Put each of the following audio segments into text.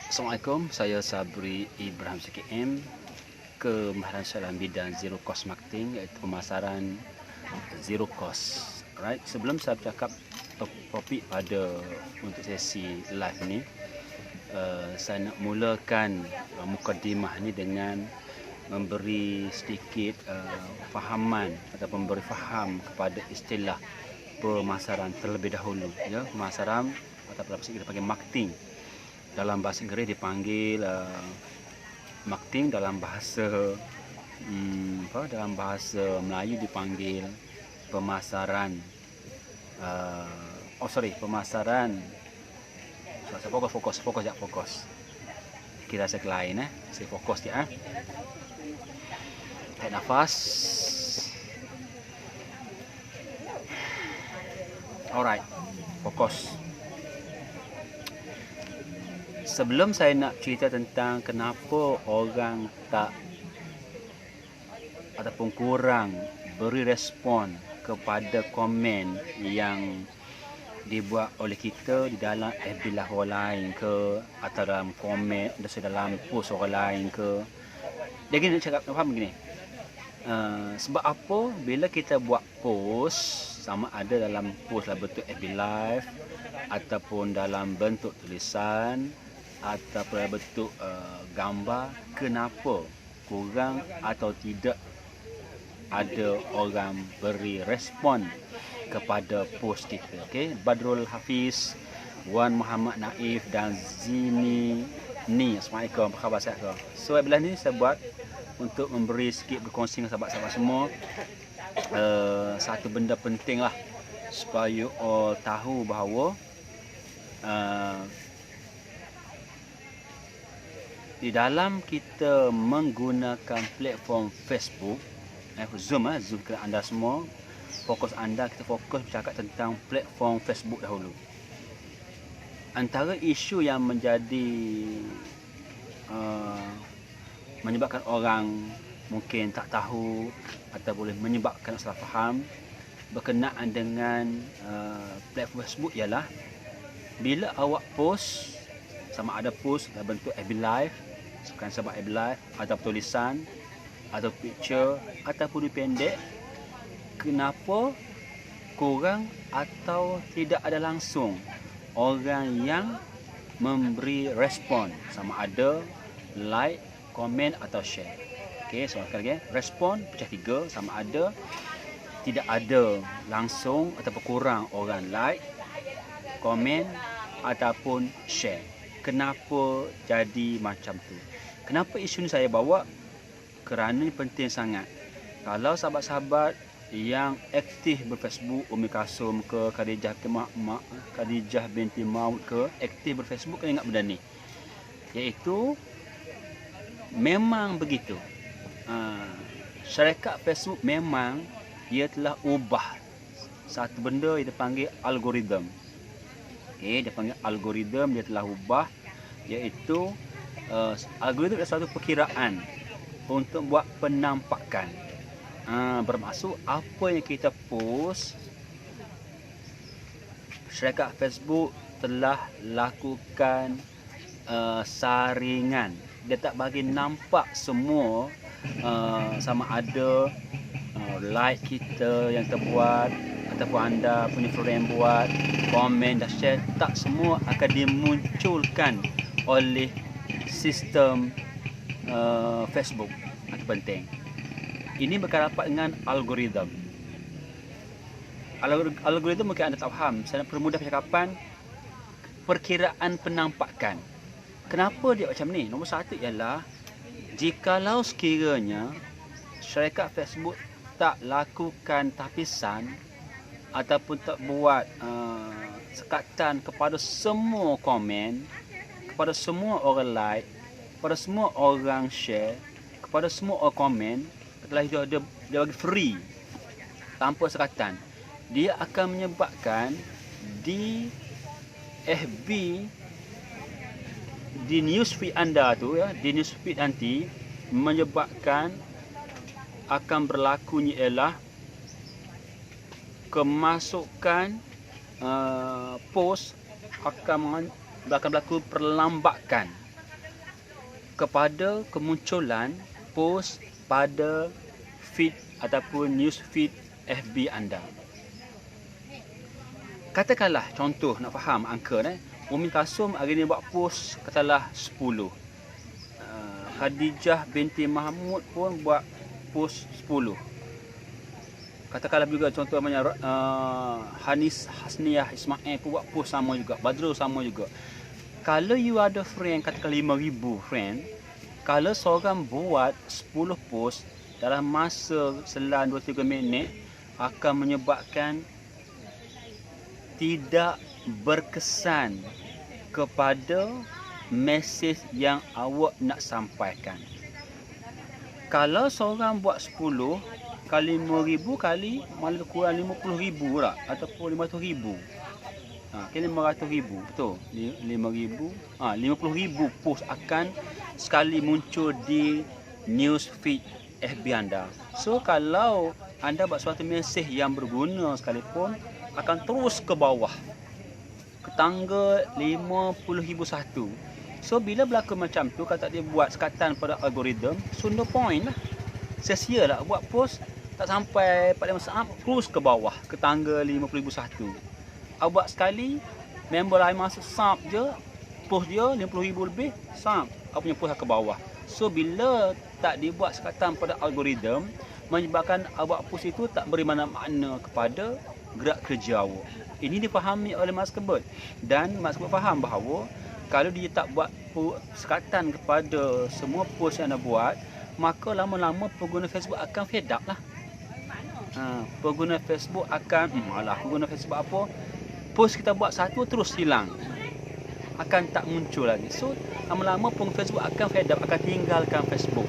Assalamualaikum, saya Sabri Ibrahim CKM, kemahiran saya dalam bidang zero cost marketing, iaitu pemasaran zero cost. Alright, sebelum saya bercakap topik pada untuk sesi live ni, saya nak mulakan mukadimah ni dengan memberi sedikit fahaman atau memberi faham kepada istilah pemasaran terlebih dahulu. Ya, pemasaran atau apa kita panggil marketing. Dalam bahasa Inggeris dipanggil marketing, dalam bahasa dalam bahasa Melayu dipanggil pemasaran. Pemasaran. Saya fokus. Kira saya lain saya fokus dia. Tarik nafas. Alright, fokus. Sebelum saya nak cerita tentang kenapa orang tak ataupun kurang beri respon kepada komen yang dibuat oleh kita di dalam FB lah orang lain ke, atau dalam komen dalam post orang lain ke. Dia gini nak cakap, faham begini. Sebab apa bila kita buat post, sama ada dalam post dalam bentuk FB live ataupun dalam bentuk tulisan ataupun dalam bentuk gambar, kenapa kurang atau tidak ada orang beri respon kepada post kita? Okey, Badrul Hafiz, Wan Muhammad Naif dan Zini ni. Assalamualaikum, apa khabar sihat ke? So belah ni saya buat untuk memberi sikit berkongsi dengan sahabat-sahabat semua satu benda penting lah, supaya all tahu bahawa di dalam kita menggunakan platform Facebook, Zoom ke anda semua, kita fokus bercakap tentang platform Facebook dahulu. Antara isu yang menjadi menyebabkan orang mungkin tak tahu atau boleh menyebabkan salah faham berkenaan dengan platform Facebook ialah bila awak post, sama ada post dalam bentuk FB live, bukan sebab FB live, atau tulisan atau picture ataupun pendek, kenapa kurang atau tidak ada langsung orang yang memberi respon, sama ada like, komen atau share. Okey, soalan sekali lagi, respon pecah 3, sama ada tidak ada langsung ataupun kurang orang like, komen ataupun share. Kenapa jadi macam tu? Kenapa isu ni saya bawa? Kerana ini penting sangat. Kalau sahabat-sahabat yang aktif berFacebook, Umi Kasum ke, Khadijah binti Maud ke, aktif berFacebook, kena ingat benda ni. Iaitu memang begitu. Syarikat Facebook memang dia telah ubah satu benda yang dipanggil algoritma. Okey, dia panggil algoritma, dia telah ubah, iaitu algoritma adalah satu perkiraan untuk buat penampakan. Bermaksud apa yang kita post, syarikat Facebook telah lakukan saringan. Dia tak bagi nampak semua, sama ada like kita yang terbuat ataupun anda punya friend buat, komen dan share, tak semua akan dimunculkan oleh sistem Facebook. Itu penting. Ini berkaitan dengan algoritma. Algoritma mungkin anda tak faham. Saya nak permudah percakapan, perkiraan penampakan. Kenapa dia macam ni? Nombor satu ialah, jikalau sekiranya syarikat Facebook tak lakukan tapisan ataupun tak buat sekatan kepada semua komen, kepada semua orang like, kepada semua orang share, kepada semua orang komen, setelah itu dia bagi free tanpa sekatan, dia akan menyebabkan di FB, di newsfeed anda tu ya, di newsfeed nanti menyebabkan akan berlakunya ialah kemasukan post akan akan berlaku perlambatan kepada kemunculan post pada feed ataupun news feed FB anda. Katakanlah contoh nak faham angka Umi Kasum hari ni buat post katalah 10. Khadijah binti Mahmud pun buat post 10. Katakanlah juga contoh namanya Hanis Hasniah Ismail pun buat post sama juga, Badrul sama juga. Kalau you ada friend katakan 5,000 friend, kalau seorang buat 10 post dalam masa selang 2-3 minit akan menyebabkan tidak berkesan kepada mesej yang awak nak sampaikan. Kalau seorang buat 10 kali 5,000 kali malah kurang 50,000 tak ataupun 500,000. Kira 500,000 betul. 5,000 50,000 post akan sekali muncul di news feed FB anda. So kalau anda buat suatu mesej yang berguna sekalipun akan terus ke bawah ke tangga 50,001. So bila berlaku macam tu, kalau tak dia buat sekatan pada algoritma, so no point lah. Sia-sia lah buat post tak sampai 45 saat terus ke bawah ke tangga 50,001. Awak buat sekali, member lain masuk sub je, post dia 50,000 lebih, sub. Awak punya post ke bawah. So bila tak dibuat sekatan pada algoritma, menyebabkan awak post itu tak beri makna kepada gerak kerja awak. Ini dipahami oleh Mark Zuckerberg, dan Mark Zuckerberg faham bahawa kalau dia tak buat sekatan kepada semua post yang anda buat, maka lama-lama pengguna Facebook akan fed up lah. Pengguna Facebook akan pengguna Facebook apa, post kita buat satu terus hilang, akan tak muncul lagi. So lama-lama pengguna Facebook akan fed up, akan tinggalkan Facebook.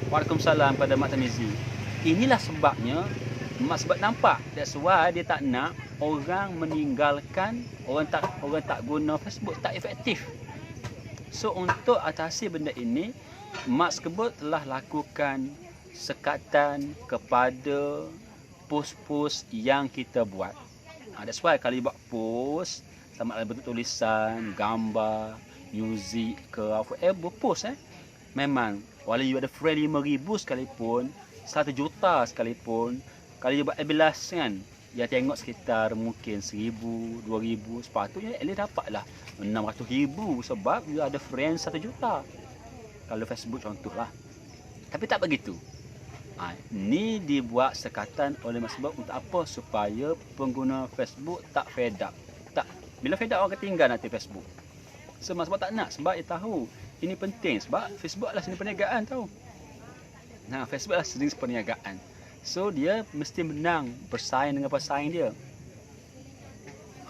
Waalaikumsalam pada Mak Tamizi. Inilah sebabnya Mak sebab nampak, that's why dia tak nak orang meninggalkan, orang tak guna Facebook, tak efektif. So untuk atasi benda ini, Mark Zuckerberg telah lakukan sekatan kepada post-post yang kita buat. That's why kalau buat post sama ada bentuk tulisan, gambar, muzik ke whatever post memang walau you ada friend 5,000 sekalipun, 1 juta sekalipun, kalau you buat ebilas kan, dia tengok sekitar mungkin 1,000, 2,000, sepatutnya at least dapatlah 600,000 sebab you ada friend 1 juta. Kalau Facebook contohlah. Tapi tak begitu. Ini dibuat sekatan oleh Mark Zuckerberg untuk apa? Supaya pengguna Facebook tak fed up. Bila fed up orang ketinggal nanti Facebook. So Mark Zuckerberg tak nak, sebab dia tahu ini penting, sebab Facebook adalah seni perniagaan tahu. Facebook adalah seni perniagaan. So dia mesti menang bersaing dengan pesaing dia.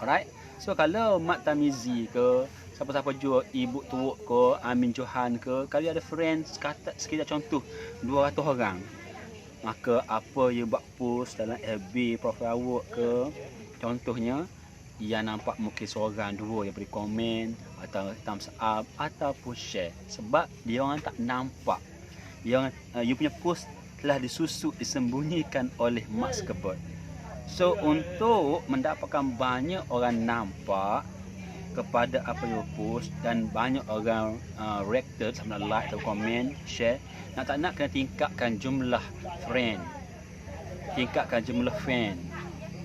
Alright. So kalau Mak Tamizi ke, siapa-siapa jual Ibu Tuuk ke, Amin Johan ke, kalau ada friends sekitar contoh 200 orang, maka apa you buat post dalam FB profil awak ke, contohnya yang nampak mungkin seorang dua yang beri komen atau thumbs up ataupun share, sebab dia orang tak nampak you punya post telah disusuk, disembunyikan oleh Mark Zuckerberg. So untuk mendapatkan banyak orang nampak kepada apa yang post dan banyak orang reacted sama like atau komen, share, nak tak nak kena tingkatkan jumlah friend, tingkatkan jumlah fan,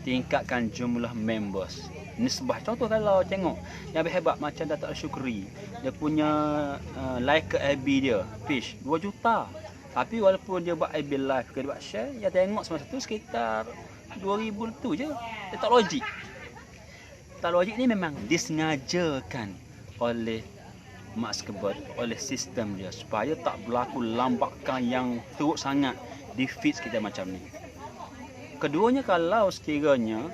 tingkatkan jumlah members. Nisbah contoh kalau tengok yang hebat macam Datuk Syukri, dia punya like ke FB dia page 2 juta. Tapi walaupun dia buat FB live ke dia buat share, dia tengok semasa tu sekitar 2,000 tu je. Dia tak logik. Tak logik ni memang disengajakan oleh Mark Zuckerberg, oleh sistem dia supaya tak berlaku lambakan yang teruk sangat di feed kita macam ni. Keduanya, kalau sekiranya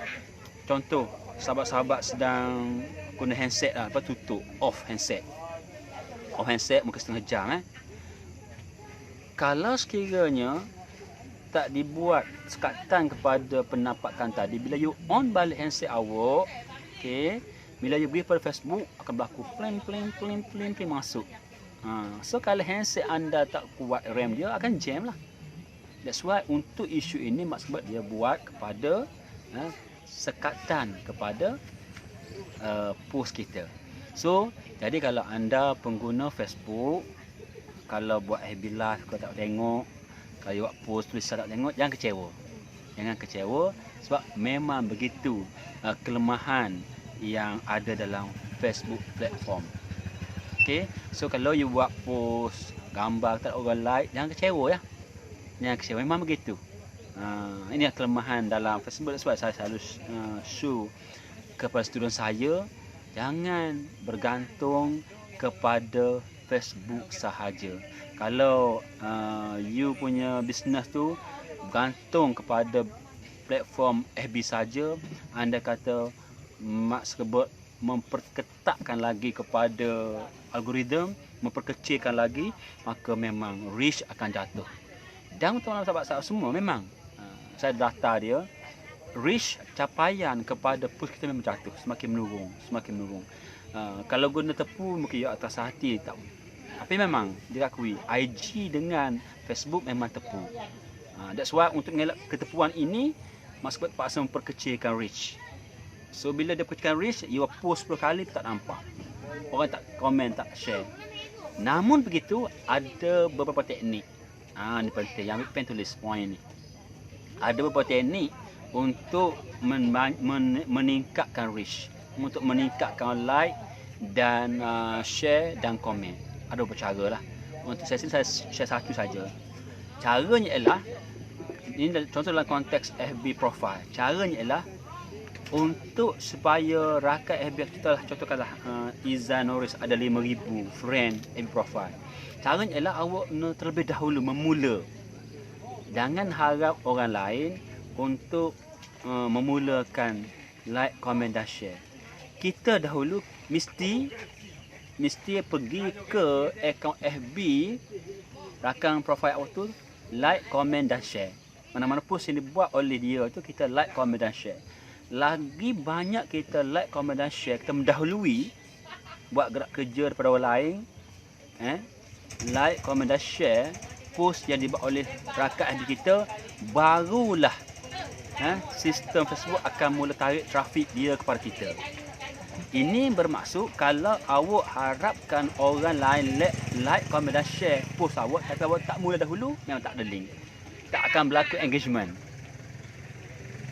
contoh sahabat-sahabat sedang guna handset tutup off handset mungkin setengah jam kalau sekiranya tak dibuat sekatan kepada penampakan tadi, bila you on balik handset awak, bila you pergi pada Facebook akan berlaku plain masuk. So kalau handset anda tak kuat RAM dia akan jam lah. That's why untuk isu ini Mark Zuckerberg dia buat kepada sekatan kepada post kita. So, jadi kalau anda pengguna Facebook, kalau buat FB Live kau tak tengok, kalau buat post tulisan tak tengok, jangan kecewa. Jangan kecewa sebab memang begitu kelemahan yang ada dalam Facebook platform. Okay, so kalau you buat post gambar tak ada orang like, jangan kecewa ya. Jangan kecewa, memang begitu. Ini kelemahan dalam Facebook. Sebab saya selalu show kepada student saya, jangan bergantung kepada Facebook sahaja. Kalau you punya bisnes tu bergantung kepada platform FB saja, anda kata mak sebut memperketatkan lagi kepada algoritma, memperkecilkan lagi, maka memang reach akan jatuh. Dan teman-teman sahabat-sahabat semua, memang saya data dia, reach capaian kepada push kita memang jatuh, semakin menurun. Kalau guna tepu mungkin ya atas hati tak. Tapi memang diakui IG dengan Facebook memang tepu. That's why untuk mengelak ketepuan ini, maksud paksa memperkecilkan reach. So bila dia perkecilkan reach, you post 10 kali tak nampak. Orang tak komen, tak share. Namun begitu, ada beberapa teknik. Ini penting. Yang penting tulis point ni. Ada beberapa teknik untuk meningkatkan reach, untuk meningkatkan like dan share dan komen. Ada beberapa cara lah. Untuk sesi saya share satu saja. Caranya ialah, ini contoh dalam konteks FB profile. Caranya ialah untuk supaya rakan FB kita lah, contohkanlah Izan Norris ada 5,000 friend FB profile. Caranya ialah awak terlebih dahulu memula. Jangan harap orang lain untuk memulakan like, komen dan share. Kita dahulu mesti pergi ke akaun FB rakan profile awak tu, like, komen dan share. Mana-mana post yang dibuat oleh dia tu kita like, komen dan share. Lagi banyak kita like, komen dan share, kita mendahului buat gerak kerja daripada orang lain, like, komen dan share post yang dibuat oleh rakan FB kita, barulah sistem Facebook akan mula tarik trafik dia kepada kita. Ini bermaksud kalau awak harapkan orang lain like, komen dan share post awak, tapi awak tak mula dahulu, memang tak ada link, tak akan berlaku engagement.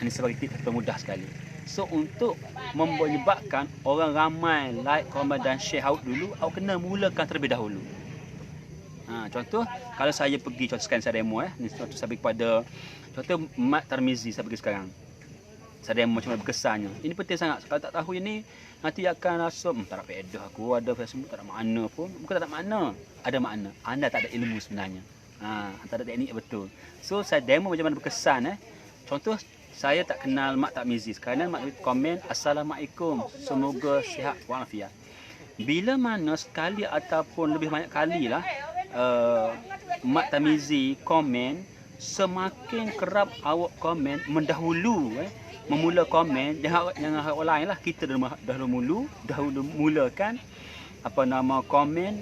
Ini sebagai tips mudah sekali. So untuk menyebabkan orang ramai like, komen dan share awak dulu, awak kena mulakan terlebih dahulu. Contoh, kalau saya pergi, contoh sekarang saya demo ni contoh saya pergi kepada contoh Mat Tarmizi, saya pergi sekarang. Saya demo macam mana berkesannya. Ini penting sangat. Kalau tak tahu ini, nanti akan rasa tak ada faedah aku ada Facebook, tak ada makna pun. Bukan tak ada makna, ada makna. Anda tak ada ilmu sebenarnya. Tak ada teknik betul. So saya demo macam mana berkesan. Contoh, saya tak kenal Mak Tarmizi. Sekarang Mak komen, Assalamualaikum, semoga sihat walafiat. Bila mana sekali ataupun lebih banyak kali lah Mak Tarmizi komen, semakin kerap awak komen mendahulu, memula komen, jangan harap orang lain lah, kita dahulu mulakan komen,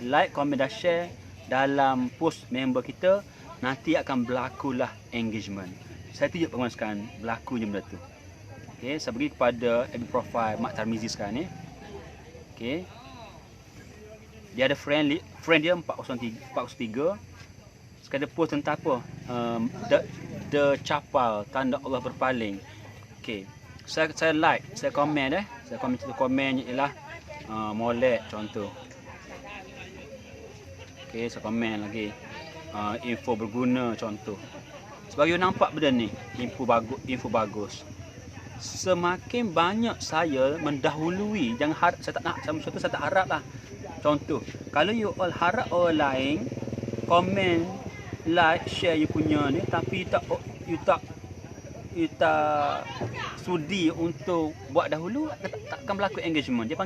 like, komen dan share dalam post member kita, nanti akan berlakulah engagement. Saya tunjuk penguasa sekarang berlakunya benda tu. Okay, saya pergi kepada FB profile Mak Tarmizi sekarang ni. Okay, dia ada friend dia 403. Sekarang dia post tentang apa? The Chapal, tanda Allah berpaling. Okay, saya like, saya komen saya komennya ialah molek contoh. Okay, saya komen lagi info berguna contoh. Sebab you nampak benda ni, info bagus. Semakin banyak saya mendahului, jangan harap, saya tak nak, saya tak harap lah. Contoh, kalau you all harap orang lain komen, like, share you punya ni, tapi you tak sudi untuk buat dahulu, tak akan berlaku engagement. Dia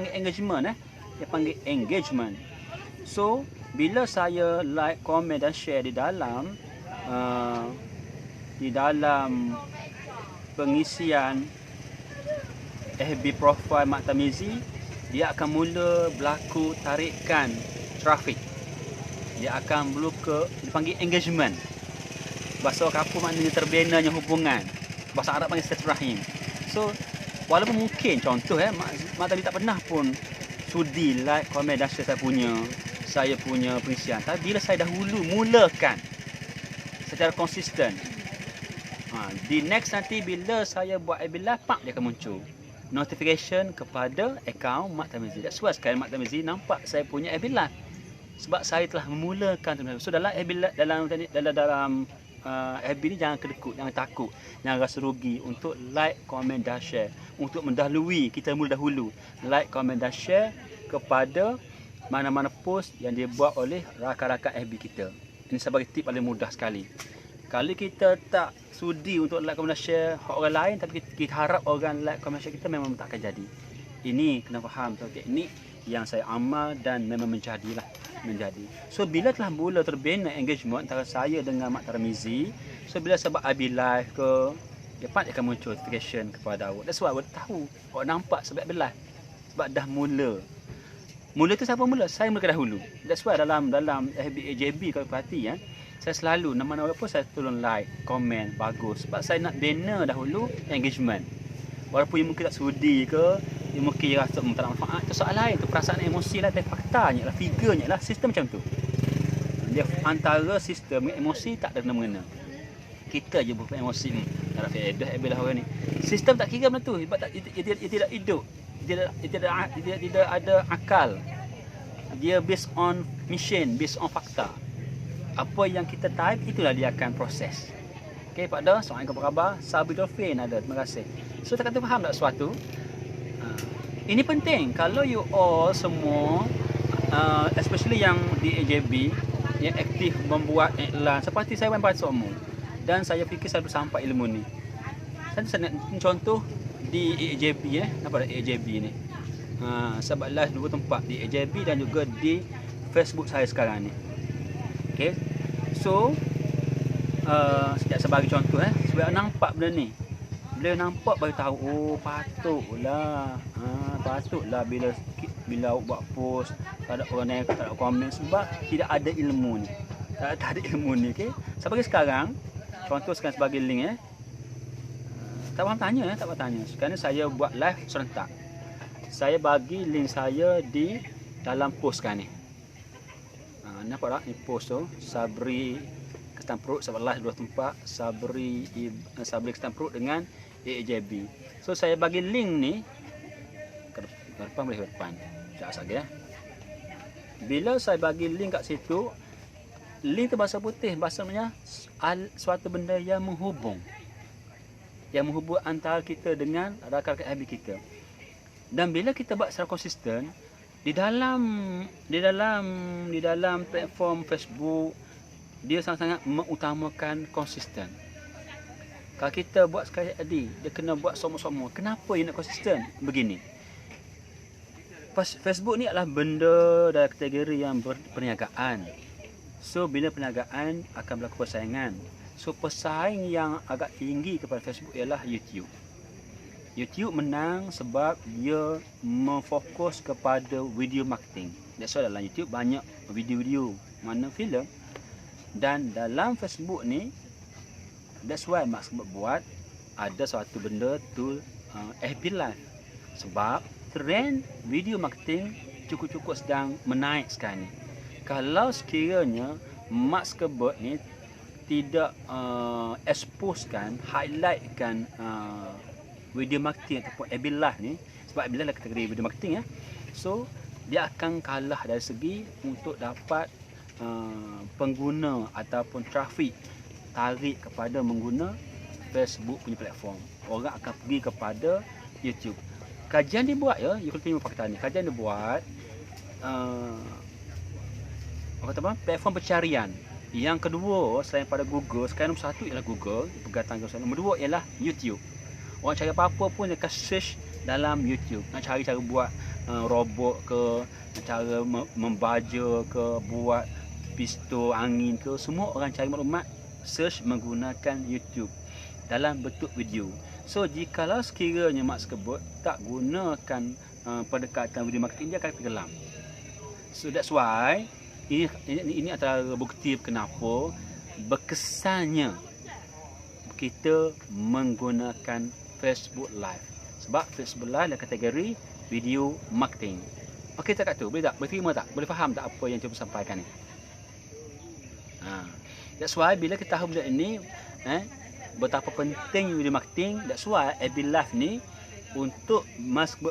panggil engagement. So bila saya like, komen dan share di dalam pengisian FB profile Mak Tarmizi, dia akan mula berlaku tarikan trafik. Dia akan dipanggil engagement. Bahasa kapur maknanya terbinanya hubungan. Bahasa Arab panggil silaturahim. So walaupun mungkin contoh Mak Tarmizi tak pernah pun sudi like, komen dan share saya punya pengisian. Tapi bila saya dahulu mulakan secara konsisten, di next nanti bila saya buat FB Live, dia akan muncul notification kepada akaun Mat Tarmizi. That's why sekarang Mat Tarmizi nampak saya punya FB Live. Sebab saya telah memulakan. So dalam FB Live, dalam FB ni jangan kedekut, jangan takut, jangan rasa rugi untuk like, komen dan share. Untuk mendahului, kita mula dahulu like, komen dan share kepada mana-mana post yang dibuat oleh rakan-rakan FB kita. Ini sebagai tip paling mudah sekali. Kalau kita tak sudi untuk like, komen dan share hak orang lain, tapi kita harap orang like, komen dan share kita, memang tak akan jadi. Ini kena faham, teknik yang saya amal dan memang menjadilah. So bila telah mula terbina engagement antara saya dengan Mat Tarmizi, so bila sebab FB Live ke, dapat akan muncul notification kepada awak. That's why awak tahu, awak nampak sebab FB Live. Sebab dah mula. Mula tu siapa mula? Saya mula dahulu. That's why dalam FB AJB kalau perhati saya selalu nama-nama apa saya tolong like, komen, bagus. Sebab saya nak bina dahulu engagement. Walaupun mungkin tak sudi ke, mungkin rasa tak ada manfaat, itu soal lain, tu perasaan emosi lah, dan faktanya lah, figurnya lah, sistem macam tu. Dia antara sistem dengan emosi tak ada kena-mengena. Kita je bukan emosi, tak ada faedah, lah orang ni. Sistem tak kira benda tu, sebab dia tidak hidup, tidak ada akal. Dia based on mission, based on fakta. Apa yang kita type, itulah dia akan proses. Okay, Pak Da, assalamualaikum, apa khabar? Sabri Dolphin ada, terima kasih. So, tak kata faham tak sesuatu? Ini penting. Kalau you all semua, especially yang di AJB, yang aktif membuat iklan, seperti saya membuat semua. Dan saya fikir saya bersampai ilmu ni. Saya nak contoh di AJB, apa AJB ni? Sebab live dua tempat, di AJB dan juga di Facebook saya sekarang ni. Okay. So, sejak sebagai contoh sebab nampak benda ni, bila nampak baru tahu, oh patutlah bila buat post tak ada orang naik, tak ada komen, sebab tidak ada ilmu ni, tak ada ilmu ni. Okay? Sebagai sekarang contoh sebagai link tak faham tanya tak faham tanya. Sekarang saya buat live serentak, saya bagi link saya di dalam post sekarang ni. Nampak tak ni post tu, Sabri Ketan Perut, sebab live dua tempat, Sabri Ketan Perut dengan AJB. So saya bagi link ni ke depan, boleh ke depan. Sekejap saja. Bila saya bagi link kat situ, link tu bahasa putih, bahasanya suatu benda yang menghubung. Yang menghubung antara kita dengan rakan-rakan FB kita. Dan bila kita buat secara konsisten di dalam platform Facebook, dia sangat-sangat mengutamakan konsisten. Kalau kita buat sekali tadi, dia kena buat semua-semua. Kenapa dia nak konsisten? Begini. Facebook ni adalah benda dalam kategori yang perniagaan. So, bila perniagaan akan berlaku persaingan. So, pesaing yang agak tinggi kepada Facebook ialah YouTube. YouTube menang sebab dia memfokus kepada video marketing. That's why dalam YouTube banyak video-video, mana filem. Dan dalam Facebook ni, that's why Mak sebab buat ada suatu benda tu FB Live. Sebab trend video marketing cukup-cukup sedang menaik sekarang ni. Kalau sekiranya Mak Sekebot ni tidak exposekan, highlightkan video marketing ataupun FB Live ni, sebab FB Live adalah kategori video marketing so dia akan kalah dari segi untuk dapat pengguna ataupun trafik tarik kepada mengguna Facebook punya platform. Orang akan pergi kepada YouTube. Kajian dibuat you kena terima fakta ni. Kajian dibuat platform pencarian yang kedua selain pada Google, sekarang nombor satu ialah Google, pegang tangga. Nombor dua ialah YouTube. Orang cari apa-apa pun dia akan search dalam YouTube. Nak cari cara buat robot ke, cara membaja ke, buat pistol angin ke, semua orang cari maklumat search menggunakan YouTube dalam bentuk video. So jikalau sekiranya Mak Sekebot tak gunakan pendekatan video marketing, dia akan tenggelam. So that's why ini antara bukti kenapa berkesannya kita menggunakan Facebook Live. Sebab Facebook Live adalah kategori video marketing. Okey tak Kak tu? Boleh tak? Boleh terima tak? Boleh faham tak apa yang cuba sampaikan ni? That's why bila kita tahu benda ini, betapa penting video marketing, that's why AB Live ni untuk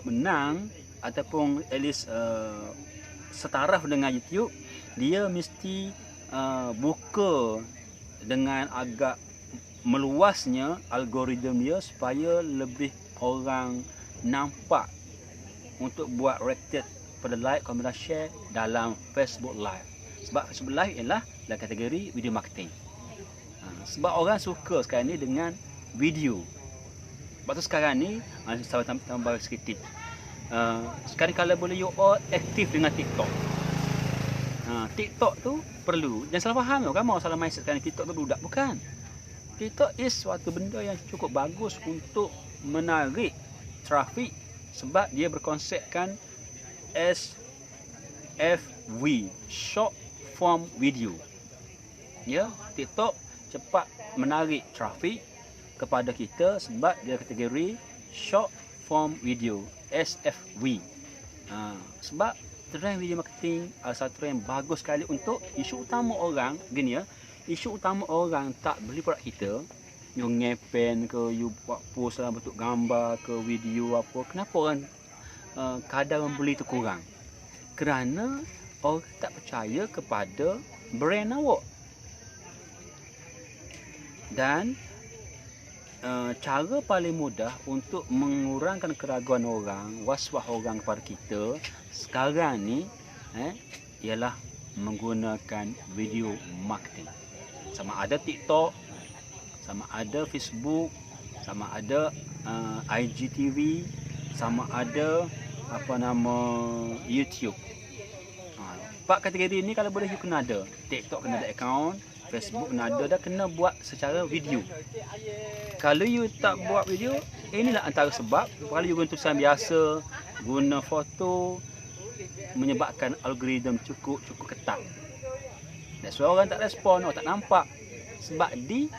menang ataupun at least setaraf dengan YouTube, dia mesti buka dengan agak meluasnya algoritma dia supaya lebih orang nampak untuk buat rated pada like, komen dan share dalam Facebook Live. Sebab Facebook Live ialah dalam kategori video marketing. Sebab orang suka sekarang ni dengan video. Sebab tu sekarang ni, saya tambah sikit. Sekarang kalau boleh you all aktif dengan TikTok. TikTok tu perlu. Jangan salah faham tau. Ramai orang salah mindset sekarang TikTok tu budak. Bukan. TikTok is suatu benda yang cukup bagus untuk menarik trafik sebab dia berkonsepkan SFV, short form video. Ya, TikTok cepat menarik trafik kepada kita sebab dia kategori short form video, SFV. Sebab trend video marketing adalah satu trend bagus sekali untuk isu utama orang gini ya. Isu utama orang tak beli produk kita, you ngepen ke, you buat post dalam bentuk gambar ke, video apa, kenapa orang kadar membeli tu kurang? Kerana orang tak percaya kepada brand awak. Dan cara paling mudah untuk mengurangkan keraguan orang, was-was orang kepada kita sekarang ni ialah menggunakan video marketing. Sama ada TikTok, sama ada Facebook, sama ada IGTV, sama ada YouTube. Empat kategori ni kalau boleh you kena ada. TikTok kena ada account, Facebook kena ada, dan kena buat secara video. Kalau you tak buat video, inilah antara sebab kalau you guna tulisan biasa, guna foto, menyebabkan algoritma cukup ketat. That's why orang tak respon, orang tak nampak. Sebab di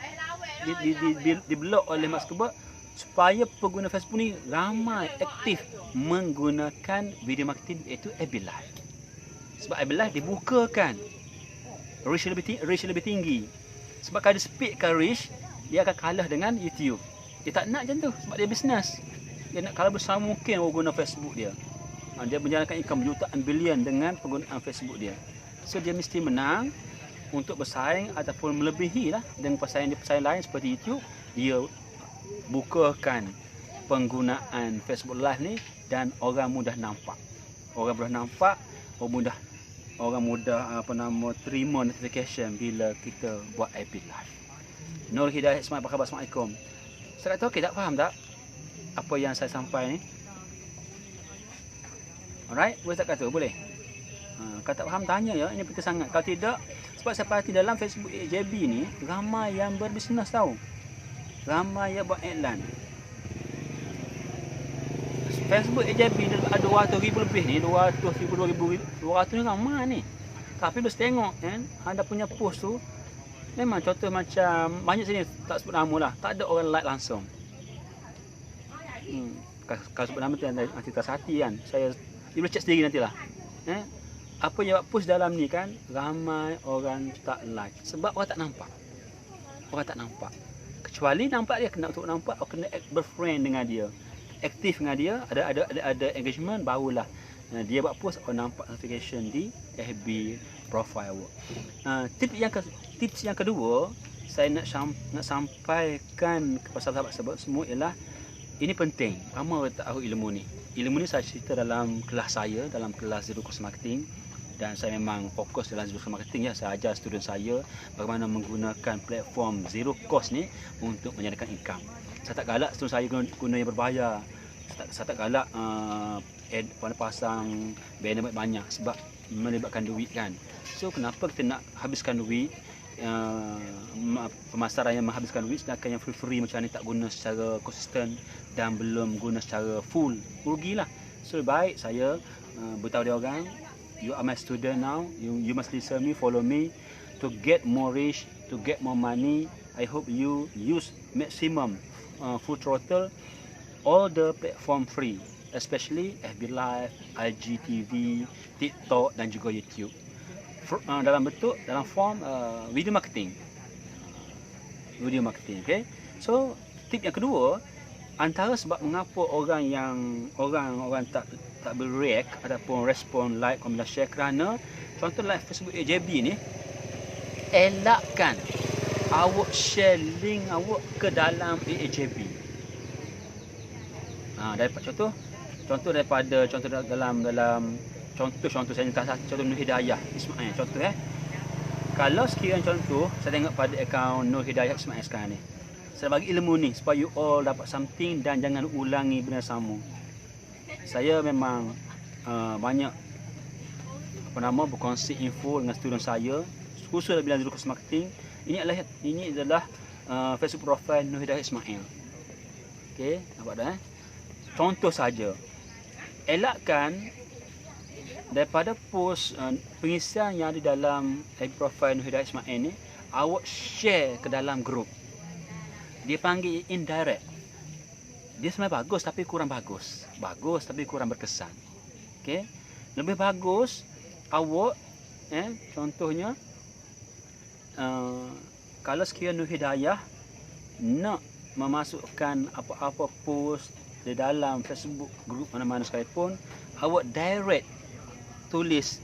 blok oleh Mark Zuckerberg supaya pengguna Facebook ni ramai aktif menggunakan video marketing, iaitu AB Live. Sebab AB Live dibukakan reach lebih tinggi. Sebab kalau dia speedkan reach, dia akan kalah dengan YouTube. Dia tak nak macam tu sebab dia bisnes. Dia nak kalah bersama mungkin orang guna Facebook dia. Dia menjalankan income jutaan bilion dengan penggunaan Facebook dia. So dia mesti menang untuk bersaing ataupun melebihi lah dengan pesaing lain seperti YouTube. Dia bukakan penggunaan Facebook Live ni dan orang mudah nampak. Orang mudah terima notification bila kita buat AB Live. Nur Hidayat Ismail, apa khabar? Assalamualaikum. Saya kata okey, tak faham tak apa yang saya sampai ni? Alright, boleh tak kata? Boleh. Kalau tak faham tanya ya, ini penting sangat. Kalau tidak, sebab saya perhati dalam Facebook JB ni ramai yang berbisnes tau. Ramai yang buat iklan. Facebook AJB ni ada 200,000 lebih ni, 200,000, 200 ni ramai ni. Tapi bila tengok kan, anda punya post tu memang contoh macam banyak sini tak sebut nama lah, tak ada orang like langsung. Kalau sebut nama tu nanti tersati kan. Saya boleh check sendiri nantilah. Apa yang buat post dalam ni kan, ramai orang tak like sebab orang tak nampak. Orang tak nampak. Kecuali nampak dia, kena untuk nampak, orang kena berfriend dengan dia, aktif dengan dia, ada engagement, barulah dia buat post, orang nampak notification di FB profile awak. Tips yang kedua saya nak sampaikan kepada sahabat-sahabat semua ialah ini penting. Ramai orang tak tahu ilmu ni. Ilmu ni saya cerita dalam kelas saya, dalam kelas Zero Cost Marketing, dan saya memang fokus dalam Zero Cost Marketing ya. Saya ajar student saya bagaimana menggunakan platform Zero Cost ni untuk menyediakan income. Saya tak galak student saya guna yang berbayar. Saya tak galak pasang banner banyak sebab melibatkan duit kan. So kenapa kita nak habiskan duit, pemasaran yang menghabiskan duit, sedangkan yang free macam ni tak guna secara konsisten dan belum guna secara full, rugilah. So baik saya beritahu dia orang, you are my student now, you must listen me, follow me to get more reach, to get more money. I hope you use maximum full throttle all the platform free. especially FB Live, IGTV, TikTok dan juga YouTube. Dalam form video marketing. Okay. So tip yang kedua, antara sebab mengapa orang tak bereact ataupun respon, like, komen, share, kerana contoh live Facebook AJB ni, elakkan awak share link awak ke dalam AJB. Contoh daripada contoh saya minta contoh Nur Hidayah Ismail contoh Kalau sekiranya contoh saya tengok pada akaun Nur Hidayah Ismail sekarang ni, saya bagi ilmu ni supaya you all dapat something dan jangan ulangi benda sama. Saya memang banyak berkongsi info dengan student saya, khusus dalam bidang kursus marketing. Ini adalah Facebook profile Nur Hidayah Ismail. Okey, nampak dah Contoh saja. Elakkan daripada post pengisian yang ada dalam profile Nur Hidayah Ismail ni, awak share ke dalam grup. Dia panggil indirect. Dia sebenarnya bagus tapi kurang bagus. Bagus tapi kurang berkesan. Okey. Lebih bagus awak contohnya kalau sekiranya Nur Hidayah nak memasukkan apa-apa post di dalam Facebook grup mana-mana sekalipun, awak direct tulis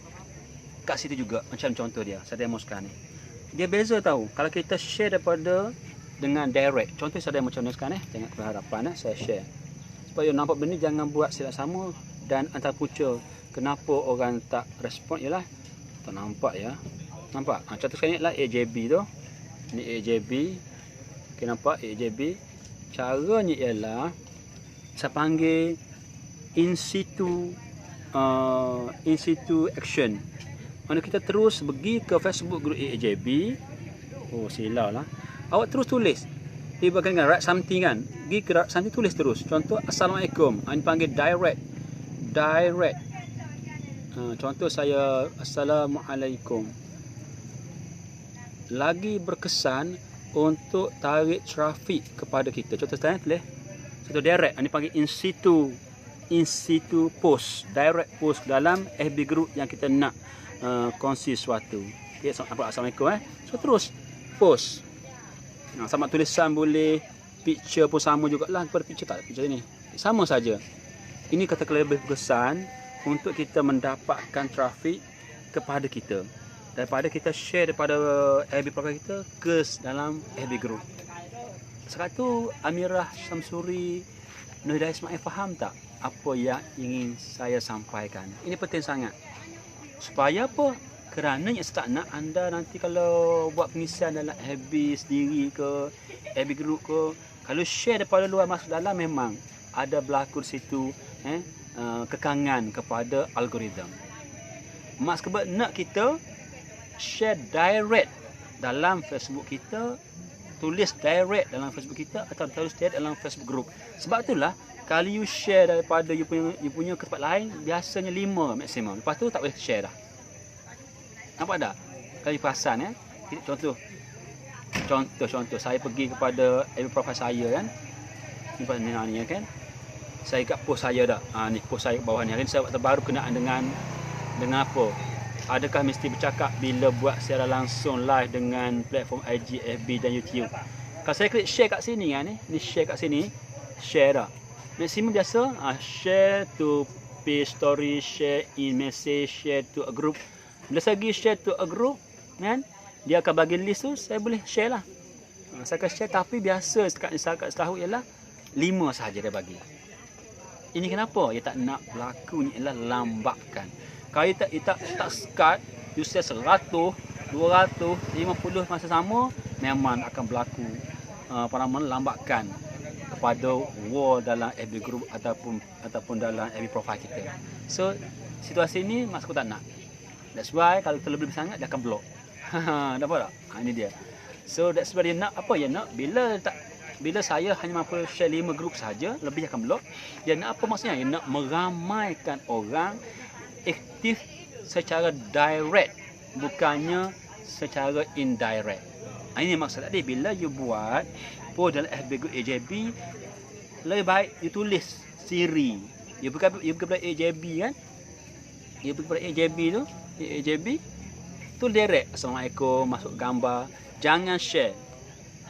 kat situ juga. Macam contoh dia, saya demo sekarang ni. Dia beza tahu kalau kita share daripada dengan direct. Contoh saya demo macam ni sekarang tengok keharapan saya share. Supaya nampak benda ni, jangan buat silap sama dan antar punca kenapa orang tak respon ialah tak nampak ya. Nampak? Contoh sekarang ni lah AJB tu. Ni AJB. Okey, nampak AJB. Caranya ialah saya panggil in situ action. Mana kita terus pergi ke Facebook group AJB. Oh, silau lah. Awak terus tulis. Dia bagian dengan write something kan. Pergi ke write something, tulis terus. Contoh Assalamualaikum. Ini panggil direct. Contoh saya Assalamualaikum. Lagi berkesan untuk tarik trafik kepada kita. Contoh saya tulis. Contoh direct. Ini panggil in situ post. Direct post dalam FB group yang kita nak kongsi sesuatu. Okay, Assalamualaikum So terus post. Sama tulisan boleh, picture pun sama jugalah. Kepada picture tak ada picture ni. Sama saja. Ini kata lebih berkesan untuk kita mendapatkan trafik kepada kita daripada kita share daripada FB profile kita ke dalam FB group. Sekarang tu Amirah Syamsuri, Nur Hidayah Ismail faham tak apa yang ingin saya sampaikan? Ini penting sangat. Supaya apa? Kerana yang saya tak nak anda nanti kalau buat pengisian dalam FB sendiri ke, FB group ke, kalau share daripada luar masuk dalam, memang ada berlaku di situ kekangan kepada algoritma. Mas kebet nak kita share direct dalam Facebook kita, tulis direct dalam Facebook kita atau tulis direct dalam Facebook group. Sebab itulah kalau you share daripada you punya ke tempat lain, biasanya 5 maksimum. Lepas tu tak boleh share dah. Nampak tak? Kalau you perasan contoh saya pergi kepada FB profile saya kan. Ni kan. Saya kat post saya dah. Ni post saya kat bawah ni. Hari ni saya buat terbaru kenaan dengan apa? Adakah mesti bercakap bila buat secara langsung live dengan platform IG, FB dan YouTube? Kalau saya klik share kat sini kan ni share kat sini, share dah. Maksimum biasa share to page story, share in message, share to a group. Bila saya pergi share to a group kan, dia akan bagi list tu, saya boleh share lah. Saya akan share, tapi biasa setakat setahu ialah 5 sahaja dia bagi. Ini kenapa? Dia tak nak berlaku ni ialah lambatkan. Kalau dia tak start, you share 100, 200, 50 masa sama, memang akan berlaku lambatkan kepada wall dalam FB group ataupun dalam FB profile kita. So situasi ni mas aku tak nak. That's why kalau terlebih sangat dia akan block. Nampak tak? Ini dia. So that's why dia nak apa? Dia nak bila saya hanya mampu share 5 grup saja, lebih akan block. Dia nak apa maksudnya? Dia nak meramaikan orang aktif secara direct, bukannya secara indirect. Ini maksud tadi. Bila you buat post dalam FB group AJB, lebih baik you tulis siri. You pergi pada AJB kan? You pergi pada AJB tu, AJB tu direct Assalamualaikum, masuk gambar. Jangan share.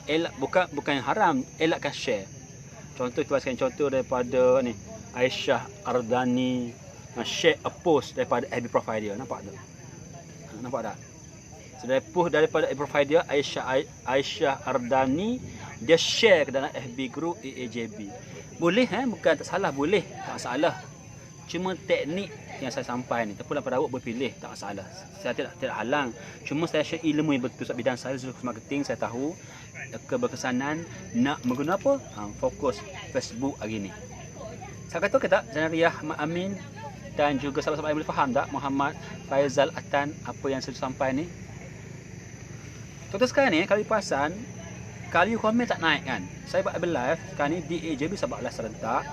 Elak, bukan yang haram, elakkan share. Contoh kita bagi contoh daripada ni Aisyah Ardani share a post daripada FB profile dia. Nampak tak? Nampak tak? So, post daripada FB profile dia Aisyah Ardani, dia share ke dalam FB group AAJB. Boleh bukan tak salah, boleh, tak masalah. Cuma teknik yang saya sampai ni, tapi pada awak boleh pilih, tak masalah. Saya tidak halang. Cuma saya share ilmu yang betul sebab bidang saya Zulkifli marketing, saya tahu keberkesanan nak menggunakan apa? Fokus Facebook hari ni. Saya kata ke tak, Zanariah Ahmad Amin dan juga sahabat-sahabat yang boleh faham tak Muhammad Faizal Atan apa yang saya sampai ni? Contoh sekarang ni, kalau perasan, kalau komen tak naik kan. Saya buat live sekarang ni di AJB Sabaklah serentak.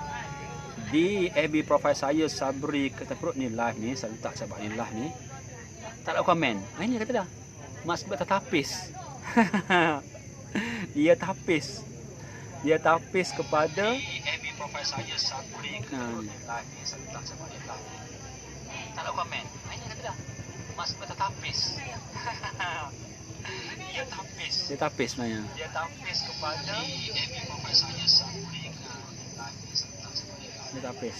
Di FB profile saya Sabri Kata Perut ni live ni, saya letak sebab ni live ni. Tak ada komen. Ini kata dah. Mak sebab tertapis. Dia tapis. Dia tapis kepada FB profile saya Sabri Kata Perut ni live ni, saya letak sebab ni live. Tak ada komen. Ini kata dah. Mak sebab tertapis. Dia tapis sebenarnya. Dia tapis kepada FB profile saya Sabri Kata Perut ni live ni, saya letak sebab ni live. Dia tapis.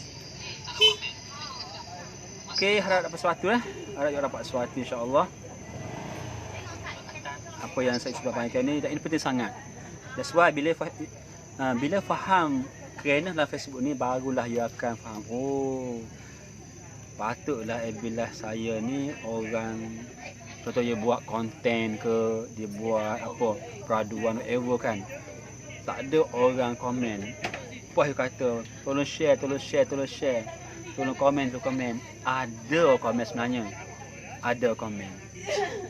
Okey, harap dapat sesuatu Harap you dapat sesuatu insya-Allah. Apa yang saya cuba bagikan ni, ini penting sangat. That's why bila faham kerana dalam Facebook ni, barulah you akan faham. Oh, patutlah bila saya ni orang, contoh dia buat konten ke, dia buat apa, peraduan whatever kan. Tak ada orang komen. Puas kata, tolong share. Tolong komen. Ada komen sebenarnya. Ada komen.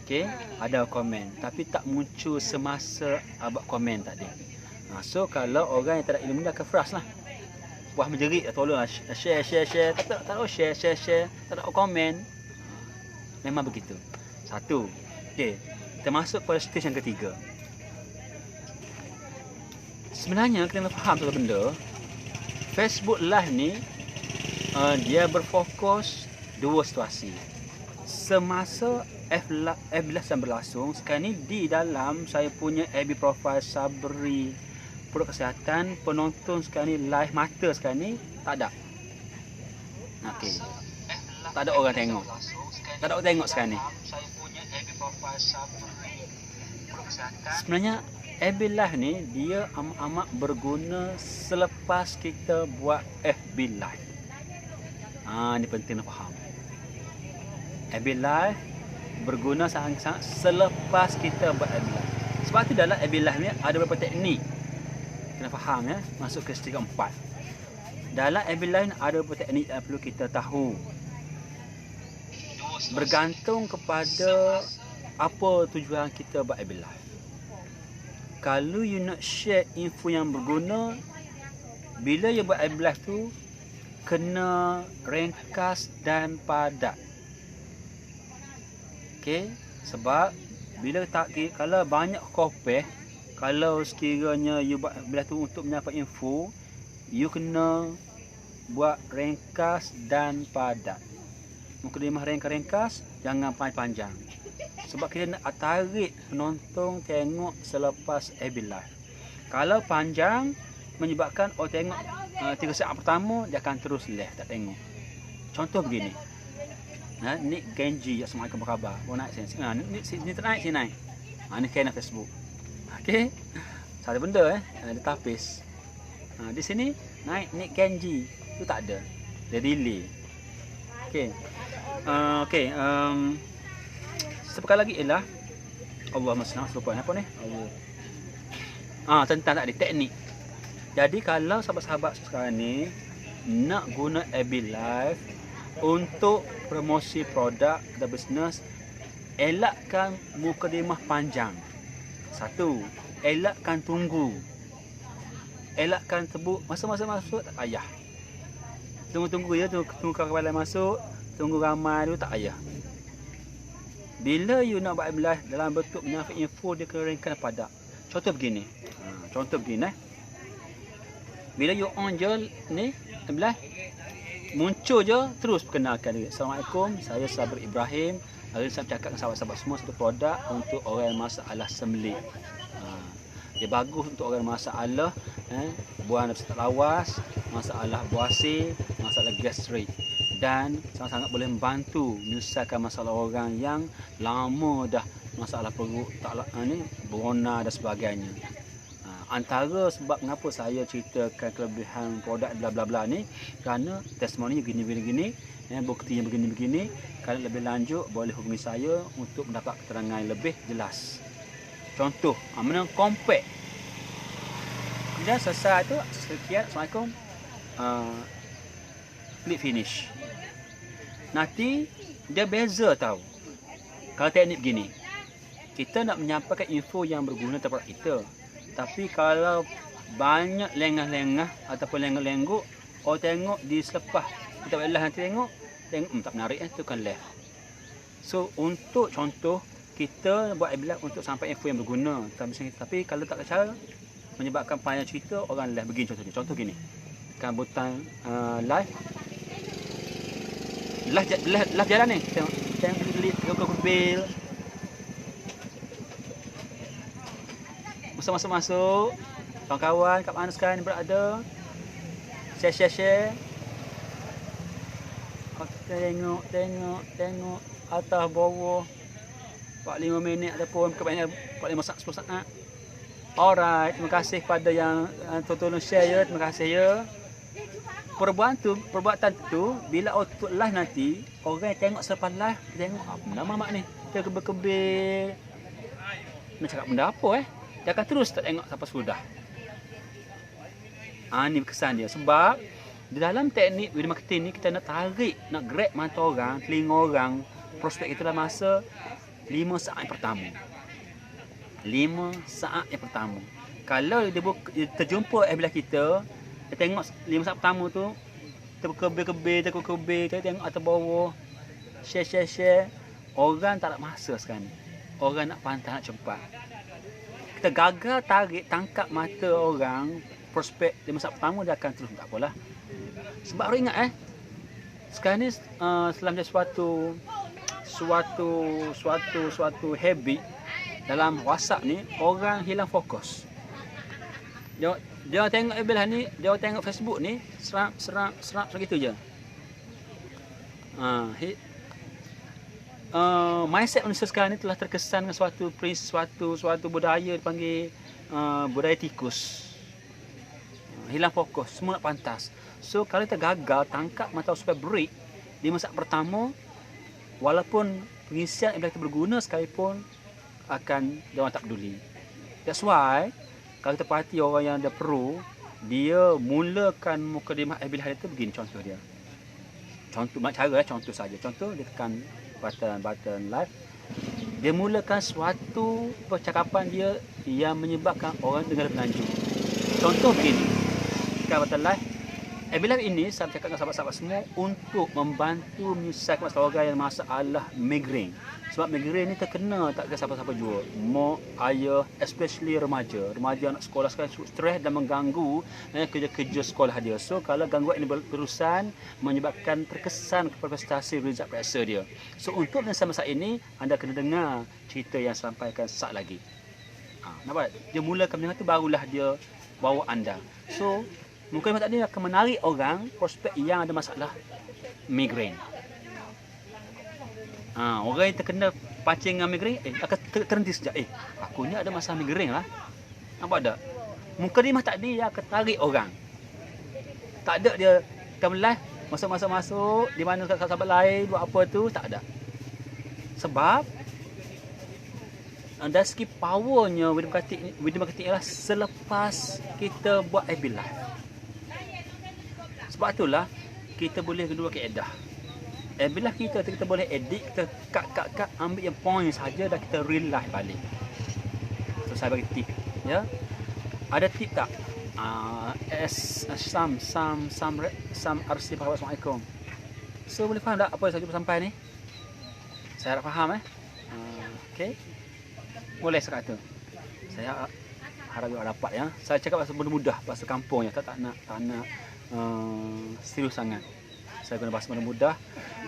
Okey, ada komen. Tapi tak muncul semasa abang komen tadi. So kalau orang yang tak ada ilmu dia akan frust lah. Puas menjerit, tolonglah share. Tak ada share. Tak ada komen. Memang begitu. Satu. Okey, kita masuk pada stage yang ketiga. Sebenarnya kita kena faham satu benda. Facebook Live ni dia berfokus dua situasi. Semasa FB Live yang berlangsung, sekarang ni di dalam saya punya FB profile Sabri Produk Kesihatan, penonton sekarang ni live mata sekarang ni tak ada. Okey. Tak ada orang tengok. Tak ada orang tengok sekarang ni. Sebenarnya FB Live ni dia amat berguna selepas kita buat FB Live. Ini penting nak faham. FB Live berguna sangat-sangat selepas kita buat FB Live. Sebab tu dalam FB Live ni ada beberapa teknik. Kena faham masuk ke stage keempat. Dalam FB Live ada beberapa teknik yang perlu kita tahu. Bergantung kepada apa tujuan kita buat FB Live. Kalau you nak share info yang berguna, bila you buat FB Live tu kena ringkas dan padat. Okey, sebab bila kalau banyak copy, kalau sekiranya you buat FB Live tu untuk menyampaikan info, you kena buat ringkas dan padat. Mukadimah ringkas, jangan panjang-panjang. Sebab kita nak tarik penonton tengok selepas FB Live. Kalau panjang, menyebabkan orang tengok 3 saat pertama, dia akan terus left, tak tengok. Contoh begini. Nick Genji, Assalamualaikum, apa khabar? Mau naik sini. Ni tak naik, sini naik. Ni kena Facebook. Okey. Satu benda dia tapis. Di sini naik Nick Genji. Tu tak ada. Dia delay. Okey. Satu lagi ialah Allahumma salli ala apa ni? Tentang tadi teknik. Jadi kalau sahabat-sahabat sekarang ni nak guna FB Live untuk promosi produk atau bisnes, elakkan mukadimah panjang. Satu, elakkan tunggu. Elakkan tebuk masa-masa masuk tak payah. Tunggu kawan masuk, tunggu ramai tu tak payah. Bila you nak buat FB Live dalam bentuk menyampaikan info, dia kena ringkas padat. Contoh begini. Bila you on je ni FB Live, lucu je, terus perkenalkan diri. Assalamualaikum, saya Sabri Ibrahim. Hari ini saya bercakap dengan sahabat-sahabat semua satu produk untuk orang yang masalah sembelit. Dia bagus untuk orang yang masalah buang nafsu tak lawas, masalah buasir, masalah gastrik, dan sangat-sangat boleh membantu menyelesaikan masalah orang yang lama dah masalah perut tak berona dan sebagainya. Antara sebab mengapa saya ceritakan kelebihan produk bla bla bla ni, kerana testimoni gini, buktinya begini. Kalau lebih lanjut boleh hubungi saya untuk mendapat keterangan lebih jelas. Contoh, mana compact. Kemudian selesai tu, sekian, Assalamualaikum. Klik finish. Nanti dia beza tau. Kalau teknik begini, kita nak menyampaikan info yang berguna kepada kita. Tapi kalau banyak lengah-lengah ataupun lenggok-lenggok, orang tengok di selepas kita belah nanti tengok tak menarik tu kan left. So untuk contoh, kita buat iBlog untuk sampai info yang berguna. Tapi kalau tak ada cara, menyebabkan panjang cerita, orang left. Begini contohnya. Contoh gini. Tekan butang live. Live jalan ni. Tengok bil. Masuk. Kawan-kawan kat mana sekarang berada. Share. Tengok atas bawah 45 minit ataupun kebanyakan 45 10 saat. Alright, terima kasih kepada yang tolong share ya. Terima kasih ya. Perbuatan tu bila output live nanti, orang yang tengok selepas live, tengok apa nama mak ni. Dia kebel-kebel. Nak cakap benda apa Dia akan terus tak tengok sampai sudah. Ni kesan dia. Sebab di dalam teknik video marketing ni, kita nak tarik, nak grab mata orang, telinga orang, prospek kita dalam masa 5 saat yang pertama. 5 saat yang pertama. Kalau dia terjumpa bila kita, dia tengok 5 saat pertama tu, terkebel-kebel, tengok atas bawah, share. Orang tak ada masa sekarang ni. Orang nak pantas, nak cepat. Kita gagal tangkap mata orang, prospek 5 saat pertama, dia akan terus tak apalah. Sebab orang ingat sekarang ni setelah menjadi suatu habit dalam WhatsApp ni, orang hilang fokus. Dia tengok belah ni, dia tengok Facebook ni, serap begitu je. Mindset manusia sekarang ni telah terkesan dengan suatu budaya dipanggil budaya tikus. Hilang fokus, semua nak pantas. So kalau kita gagal tangkap mata supaya break di masa pertama, walaupun pengisian yang kita berguna sekalipun, akan dia orang tak peduli. That's why kalau kita perhati orang yang ada pro, dia mulakan mukadimah iBlog itu begini contoh dia. Contoh contoh saja. Contoh dia tekan button live. Dia mulakan suatu percakapan dia yang menyebabkan orang dengar berlanjut. Contoh begini. Tekan button live. iBlog ini saya bercakap dengan sahabat-sahabat semua untuk membantu menyelesaikan masalah orang yang masalah migraine. Sebab migraine ni terkena tak ke siapa-siapa jua. Mak, ayah, especially remaja. Remaja anak sekolah sekarang stres dan mengganggu kerja-kerja sekolah dia. So kalau gangguan ini berurusan menyebabkan terkesan kepada prestasi result periksa dia. So untuk menyelesaikan masalah ini, anda kena dengar cerita yang sampaikan saat lagi. Nampak? Dia mulakan mendengar tu, barulah dia bawa anda. So mungkin tadi akan menarik orang prospek yang ada masalah migraine. Orang yang terkena pancing dengan migraine, akan terhenti sekejap. Aku ni ada masalah migraine lah. Nampak tak? Mukadimah tadi yang akan tarik orang. Tak ada dia akan live, masuk, di mana sahabat lain buat apa tu, tak ada. Sebab dari segi powernya video marketing ialah selepas kita buat FB Live. Sebab itulah kita boleh kedua keedah. Bila kita boleh edit, kita cut, ambil yang point saja dan kita real live balik. So saya bagi tip ya. Ada tip tak? Some RC Assalamualaikum. So boleh faham tak apa yang saya cuba sampai ni? Saya harap faham okey. Boleh saya kata. Saya harap awak dapat ya. Saya cakap pasal benda mudah, pasal kampung ya, tak nak serius sangat. Saya guna bahasa mudah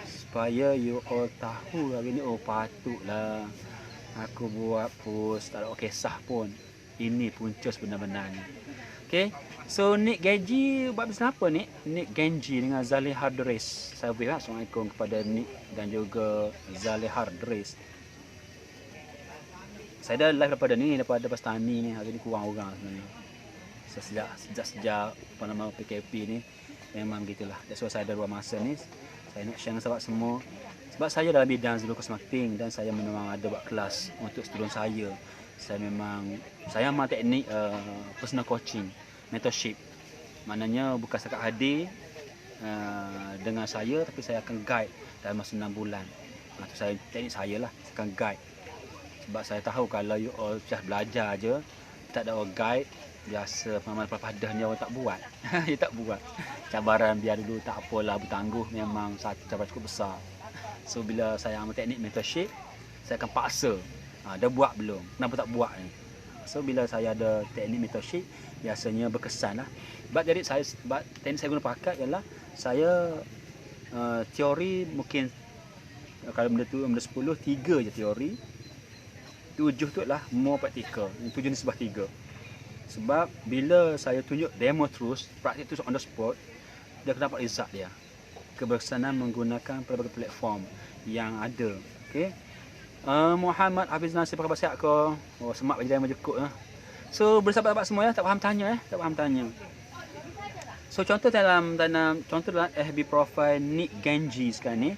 supaya you all tahu hari ni, oh patutlah aku buat post, tak ada kisah pun. Ini punca sebenar-benarnya. Okay, so Nick Genji buat bisnes apa ni? Nick Genji dengan Zalihar Dres. Saya beri Assalamualaikum kepada Nick dan juga Zalihar Dres. Saya dah live daripada Pastani ni. Hari ni kurang orang sebenarnya. Sejak apa nama PKP ni memang begitulah. That's why saya ada ruang masa ni. Saya nak share dengan sahabat semua. Sebab saya dalam bidang Zulukos Marketing dan saya memang ada buat kelas untuk student saya. Saya memang teknik personal coaching, mentorship. Maknanya bukan setakat hadir dengan saya, tapi saya akan guide dalam masa 6 bulan. Itu saya teknik saya lah, saya akan guide. Sebab saya tahu kalau you all just belajar je, tak ada orang guide, biasa pemahaman padah ni orang tak buat. Dia tak buat. Cabaran biar dulu, tak apalah, bertangguh memang satu cabaran cukup besar. So bila saya ambil teknik mentorship, saya akan paksa. Dah buat belum? Kenapa tak buat ni? So bila saya ada teknik mentorship, biasanya berkesan lah. Sebab teknik saya guna pakai ialah saya teori mungkin kalau benda 10, 3 je teori. 7 tu lah more praktikal. 7 ni sebab 3. Sebab bila saya tunjuk demo terus, praktik terus on the spot, dia akan dapat result dia. Keberkesanan menggunakan pelbagai platform yang ada. Okay. Muhammad Hafiz Nasir, apa khabar, sihat ke? Oh, semak bagi demo jekut lah. So bersahabat-sahabat semua ya, tak faham tanya tak faham tanya. So contoh dalam FB profile Nick Genji sekarang ni,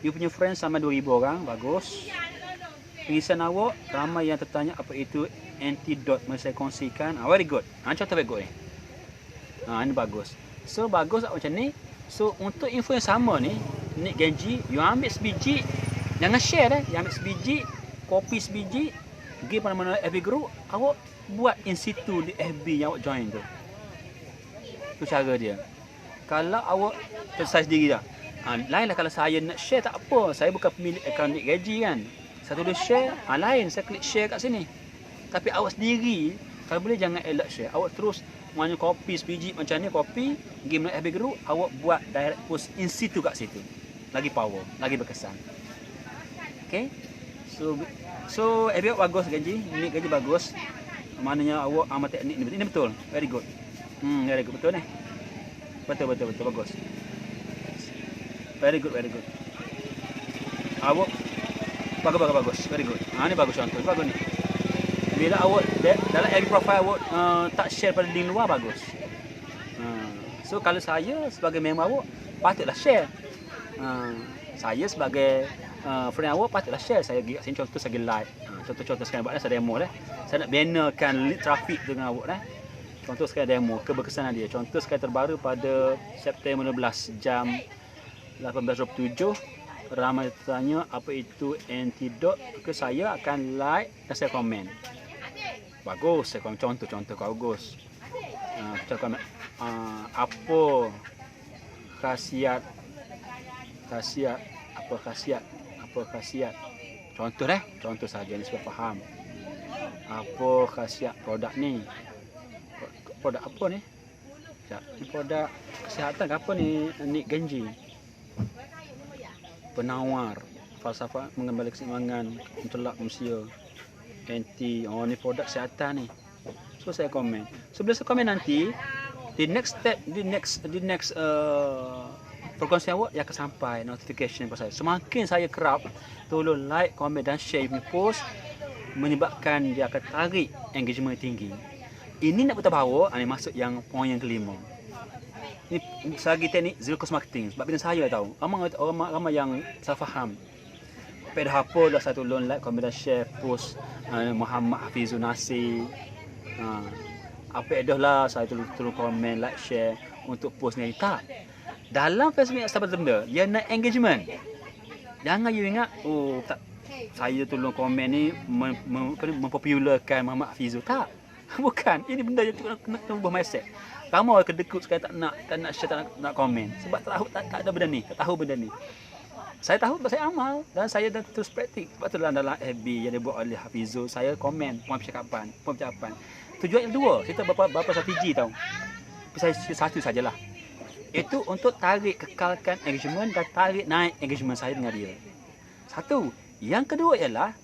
you punya friend sama 2,000 orang, bagus. Pengisian awak ramai yang tertanya apa itu antidote, mari saya kongsikan. Very good. Contoh very good ni. Ini bagus. So bagus tak macam ni. So untuk info yang sama ni, Nick Genji, you ambil sebiji, jangan share dah. You ambil sebiji, copy sebiji, pergi mana-mana FB group, awak buat in situ di FB yang awak join tu. Tu cara dia. Kalau awak selesai sendiri dah. Lainlah kalau saya nak share, tak apa. Saya bukan pemilik akaun Nick Genji kan. Saya tulis share, lain saya klik share kat sini. Tapi awak sendiri, kalau boleh jangan elak share. Awak terus maknanya copy sebiji macam ni, copy, pergi melalui FB group, awak buat direct post in situ kat situ. Lagi power, lagi berkesan. Okay. So FB awak bagus Genji, Nick Genji bagus. Maknanya awak amat teknik ni betul. Very good. Very good, betul ni. Betul bagus. Very good. Awak bagus. Very good. Ni bagus contoh. Bagus ni. Bila awak dalam FB profile awak tak share pada link luar, bagus. So kalau saya sebagai member awak patutlah share. Saya sebagai friend awak patutlah share. Saya pergi kat sini contoh, saya like. Contoh sekarang buat saya demo dah. Saya nak bannerkan lead traffic dengan awak dah. Contoh sekarang demo keberkesanan dia. Contoh sekarang terbaru pada September 16 jam 18.27. Ramai tanya apa itu antidote. Maka saya akan like dan saya komen. Bagus, saya komen contoh bagus. Saya komen apa khasiat. Contoh saja ni supaya faham. Apa khasiat produk ni? Produk apa ni? Produk kesihatan apa ni? Nick Genji. Penawar falsafah mengembalikan keseimbangan, mencelak manusia, anti, ni produk kesihatan ni. So saya komen. So bila saya komen nanti, the next frekuensi awak yang akan sampai notification kepada saya. Semakin saya kerap, tolong like, komen dan share punya post, menyebabkan dia akan tarik engagement tinggi. Ini nak bertabawa, ini masuk yang poin yang kelima. Ini sagi teknik Zulukos Marketing. Sebab bidang saya tahu. Ramai yang salah faham. Pada apa dah saya tolong like, komen dan share post Muhammad Hafizul Nasir. Apa dah lah saya tolong komen, like, share untuk post ni. Tak. Dalam Facebook yang sahabat benda, dia nak engagement. Jangan you ingat, tak, saya tolong komen ni mempopularkan Muhammad Hafizul. Tak. Bukan. Ini benda yang kena ubah mindset. Kamu orang kedekut sekarang tak nak share, tak nak komen. Sebab tak ada benda ni, tak tahu benda ni. Saya tahu, saya amal dan saya dah terus praktik. Sebab tu dalam FB yang dibuat oleh Hafizul, saya komen poin percakapan. Tujuan yang dua, kita berapa strategi tahu. Tapi saya satu sajalah. Itu untuk tarik kekalkan engagement dan tarik naik engagement saya dengan dia. Satu. Yang kedua ialah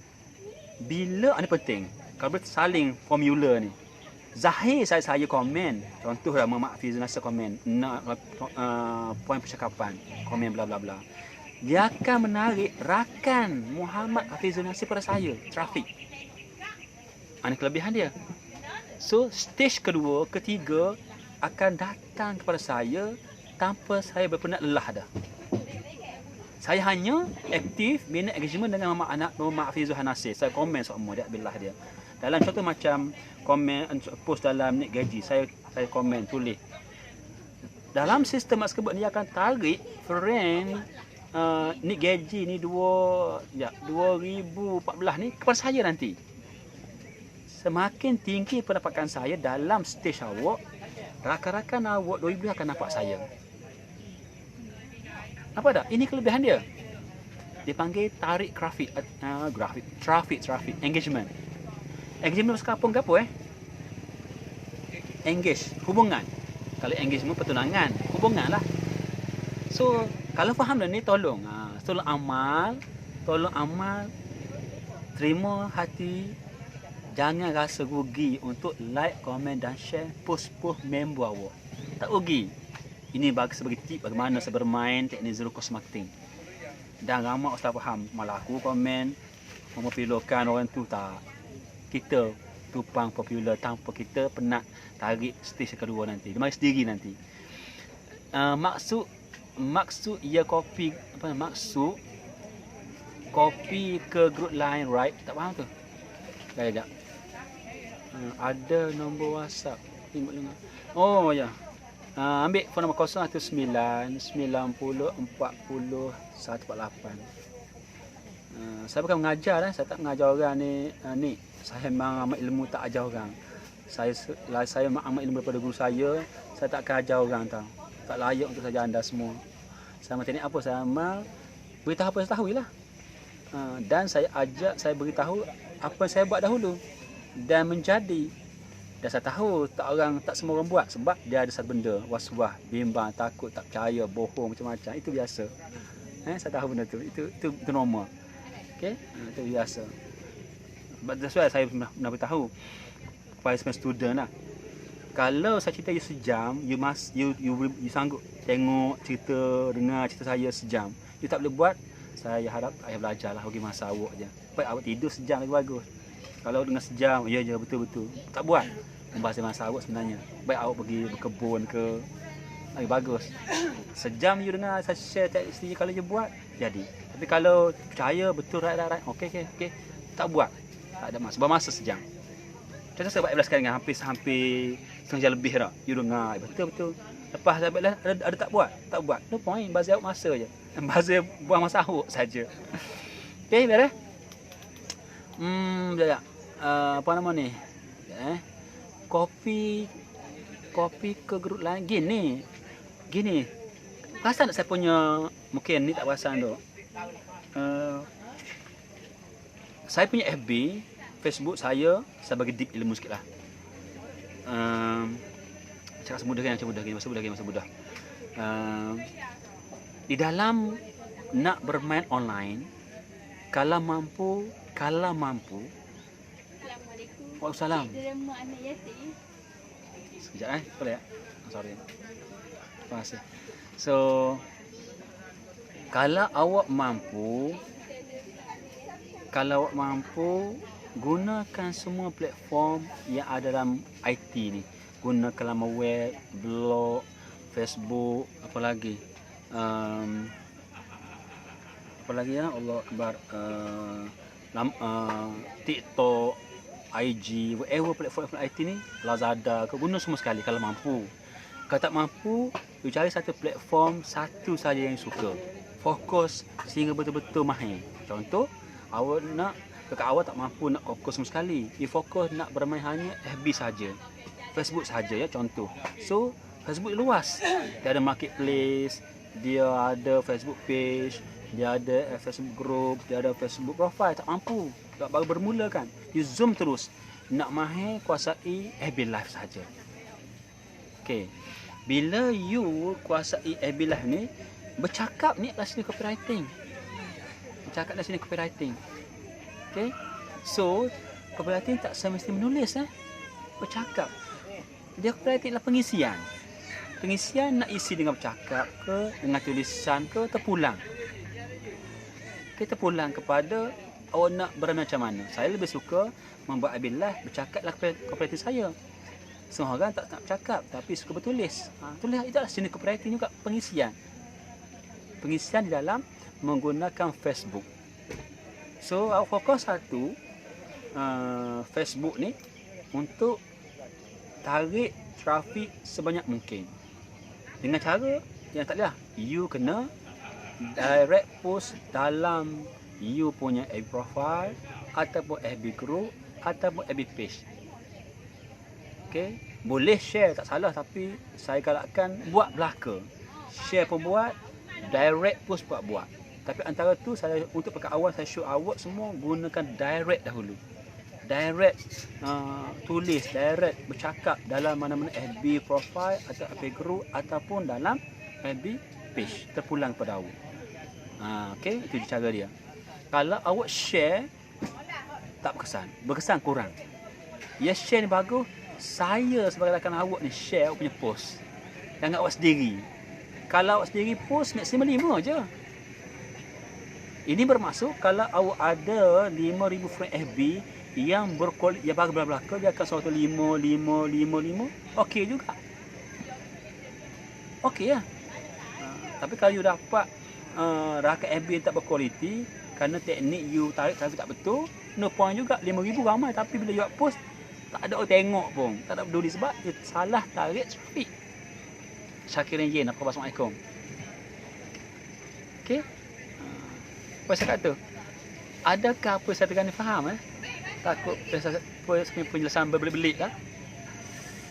bila ini penting. Kalau boleh saling formula ni. Zahir saya komen. Contohlah Mak Fizul Nasir komen. Poin percakapan. Komen bla bla bla. Dia akan menarik rakan Muhammad Hafizul Nasir pada saya. Trafik. Ini kelebihan dia. So, stage kedua, ketiga akan datang kepada saya tanpa saya berpenat lelah dah. Saya hanya aktif bina engagement dengan Muhammad Hafizul Nasir. Saya komen semua dia billah dia. Dalam contoh macam komen post dalam Nik Gaji, saya komen tulis. Dalam sistem Maskebut ni akan tarik friend Nik Gaji ni 2014 ni kepada saya nanti. Semakin tinggi pendapatan saya dalam stage awak, rakan-rakan awak 2000 akan nampak saya. Apa dah? Ini kelebihan dia. Dipanggil tarik trafik, engagement. Engagement bahasa kampung ke apa Engage, hubungan. Kalau engagement pertunangan, hubungan lah. So, kalau faham dah ni tolong amal, terima hati. Jangan rasa rugi untuk like, komen dan share post-post member awak. Tak rugi. Ini sebagai tip bagaimana saya bermain teknik zero cost marketing. Dan ramai ustaz faham, malah aku komen mempopularkan orang tu tak. Kita tupang popular tanpa kita penat tarik stage kedua nanti. Dia mari sendiri nanti. Maksud ia copy copy ke group line, right? Tak faham tu. Sekejap. Ada nombor WhatsApp. Oh ya. Ambil phone nombor 019 90 40 148. Saya bukan mengajar saya tak mengajar orang ni. Saya memang amat ilmu tak ajar orang. Saya amat ilmu daripada guru saya tak akan ajar orang tau. Tak layak untuk saja anda semua. Sama teknik apa saya amal beritahu apa saya tahu lah. Dan saya beritahu apa yang saya buat dahulu dan menjadi. Dan saya tahu tak semua orang buat sebab dia ada satu benda, was-was, bimbang, takut, tak percaya, bohong macam-macam. Itu biasa. Saya tahu benda tu. Itu normal. Okey? Itu biasa. That's why saya pernah beritahu kepada semua student lah. Kalau saya cerita you sejam, you sanggup tengok cerita, dengar cerita saya sejam. You tak boleh buat, saya harap ayah belajarlah bagi masa awak je. Baik awak tidur sejam lagi bagus. Kalau dengan sejam, ya betul-betul. Tak buat. Membahas masa awak sebenarnya. Baik awak pergi berkebun ke, lagi bagus. Sejam you dengar saya share teknik sendiri, kalau you buat, jadi. Tapi kalau percaya betul right. Okey. Tak buat. Tak ada masa. Bermasa sejam. Contoh saya buat 11 kali dengan hampir setengah jam lebih dah. You dengar betul-betul. Lepas saya ada tak buat? Tak buat. No point. Bazir awak masa je. Bazir buang masa awak saja. Okey, beres? Sekejap. Apa nama ni? Kopi ke grup lain. Gini. Perasan tak saya punya, mungkin ni tak perasan tu. Saya punya FB, Facebook saya bagi deep ilmu sikit lah. Cakap semudah kan, masa mudah. Di dalam nak bermain online, kalau mampu. Waalaikumsalam. Sekejap boleh ya? Sorry. Terima kasih. So, kalau awak mampu, gunakan semua platform yang ada dalam IT ni. Gunakan laman web, blog, Facebook, apa lagi ya, Allah Akbar, TikTok, IG, whatever platform IT ni, Lazada, guna semua sekali kalau mampu. Kalau tak mampu, you cari satu platform, satu saja yang suka. Fokus sehingga betul-betul mahir. Contoh, awak tak mampu nak fokus semua sekali. You fokus nak bermain hanya FB saja, Facebook saja ya, contoh. So, Facebook luas. Dia ada marketplace, dia ada Facebook page, dia ada Facebook group, dia ada Facebook profile. Tak mampu, baru bermula kan. You zoom terus. Nak mahir, kuasai FB live saja. Okey. Bila you kuasai FB Live ni, bercakap ni kat sini copywriting. Bercakap kat sini copywriting. Okay? So, copywriting tak semesti menulis bercakap. Dia copywriting adalah pengisian. Pengisian nak isi dengan bercakap ke, dengan tulisan ke, terpulang. Kita pulang kepada awak nak bermain macam mana. Saya lebih suka membuat FB Live bercakaplah copywriting saya. Semua orang tak nak bercakap tapi suka bertulis. Tulis itu adalah jenis copywriting juga, pengisian. Pengisian di dalam menggunakan Facebook. So, awak fokus satu Facebook ni untuk tarik trafik sebanyak mungkin. Dengan cara yang tak ada, you kena direct post dalam you punya FB profile ataupun FB group ataupun FB page. Okey, boleh share tak salah tapi saya galakkan buat belaka. Share pun buat, direct post pun buat. Tapi antara tu saya untuk pekan awal saya show awak semua gunakan direct dahulu. Direct tulis, direct bercakap dalam mana-mana FB profile atau FB group ataupun dalam FB page terpulang pada awak. Okey, itu cara dia. Kalau awak share tak berkesan kurang. Ya share ni bagus, saya sebagai rakan awak ni share awak punya post. Jangan awak sendiri. Kalau awak sendiri post maksimum 5 je. Ini bermaksud kalau awak ada 5,000 friend FB yang berkualitas, yang belakang dia akan suatu 5. Okey juga. Okey ya. Tapi kalau you dapat rakan FB yang tak berkualiti kerana teknik you tarik trafik tak betul, no point juga. 5,000 ramai tapi bila you post tak ada orang tengok pun, tak ada peduli sebab you salah tarik trafik. Syakirin Yen, Assalamualaikum. Okey. Apa saya kata? Adakah apa saya tekan ni faham Takut penjelasan berbelit-belit lah.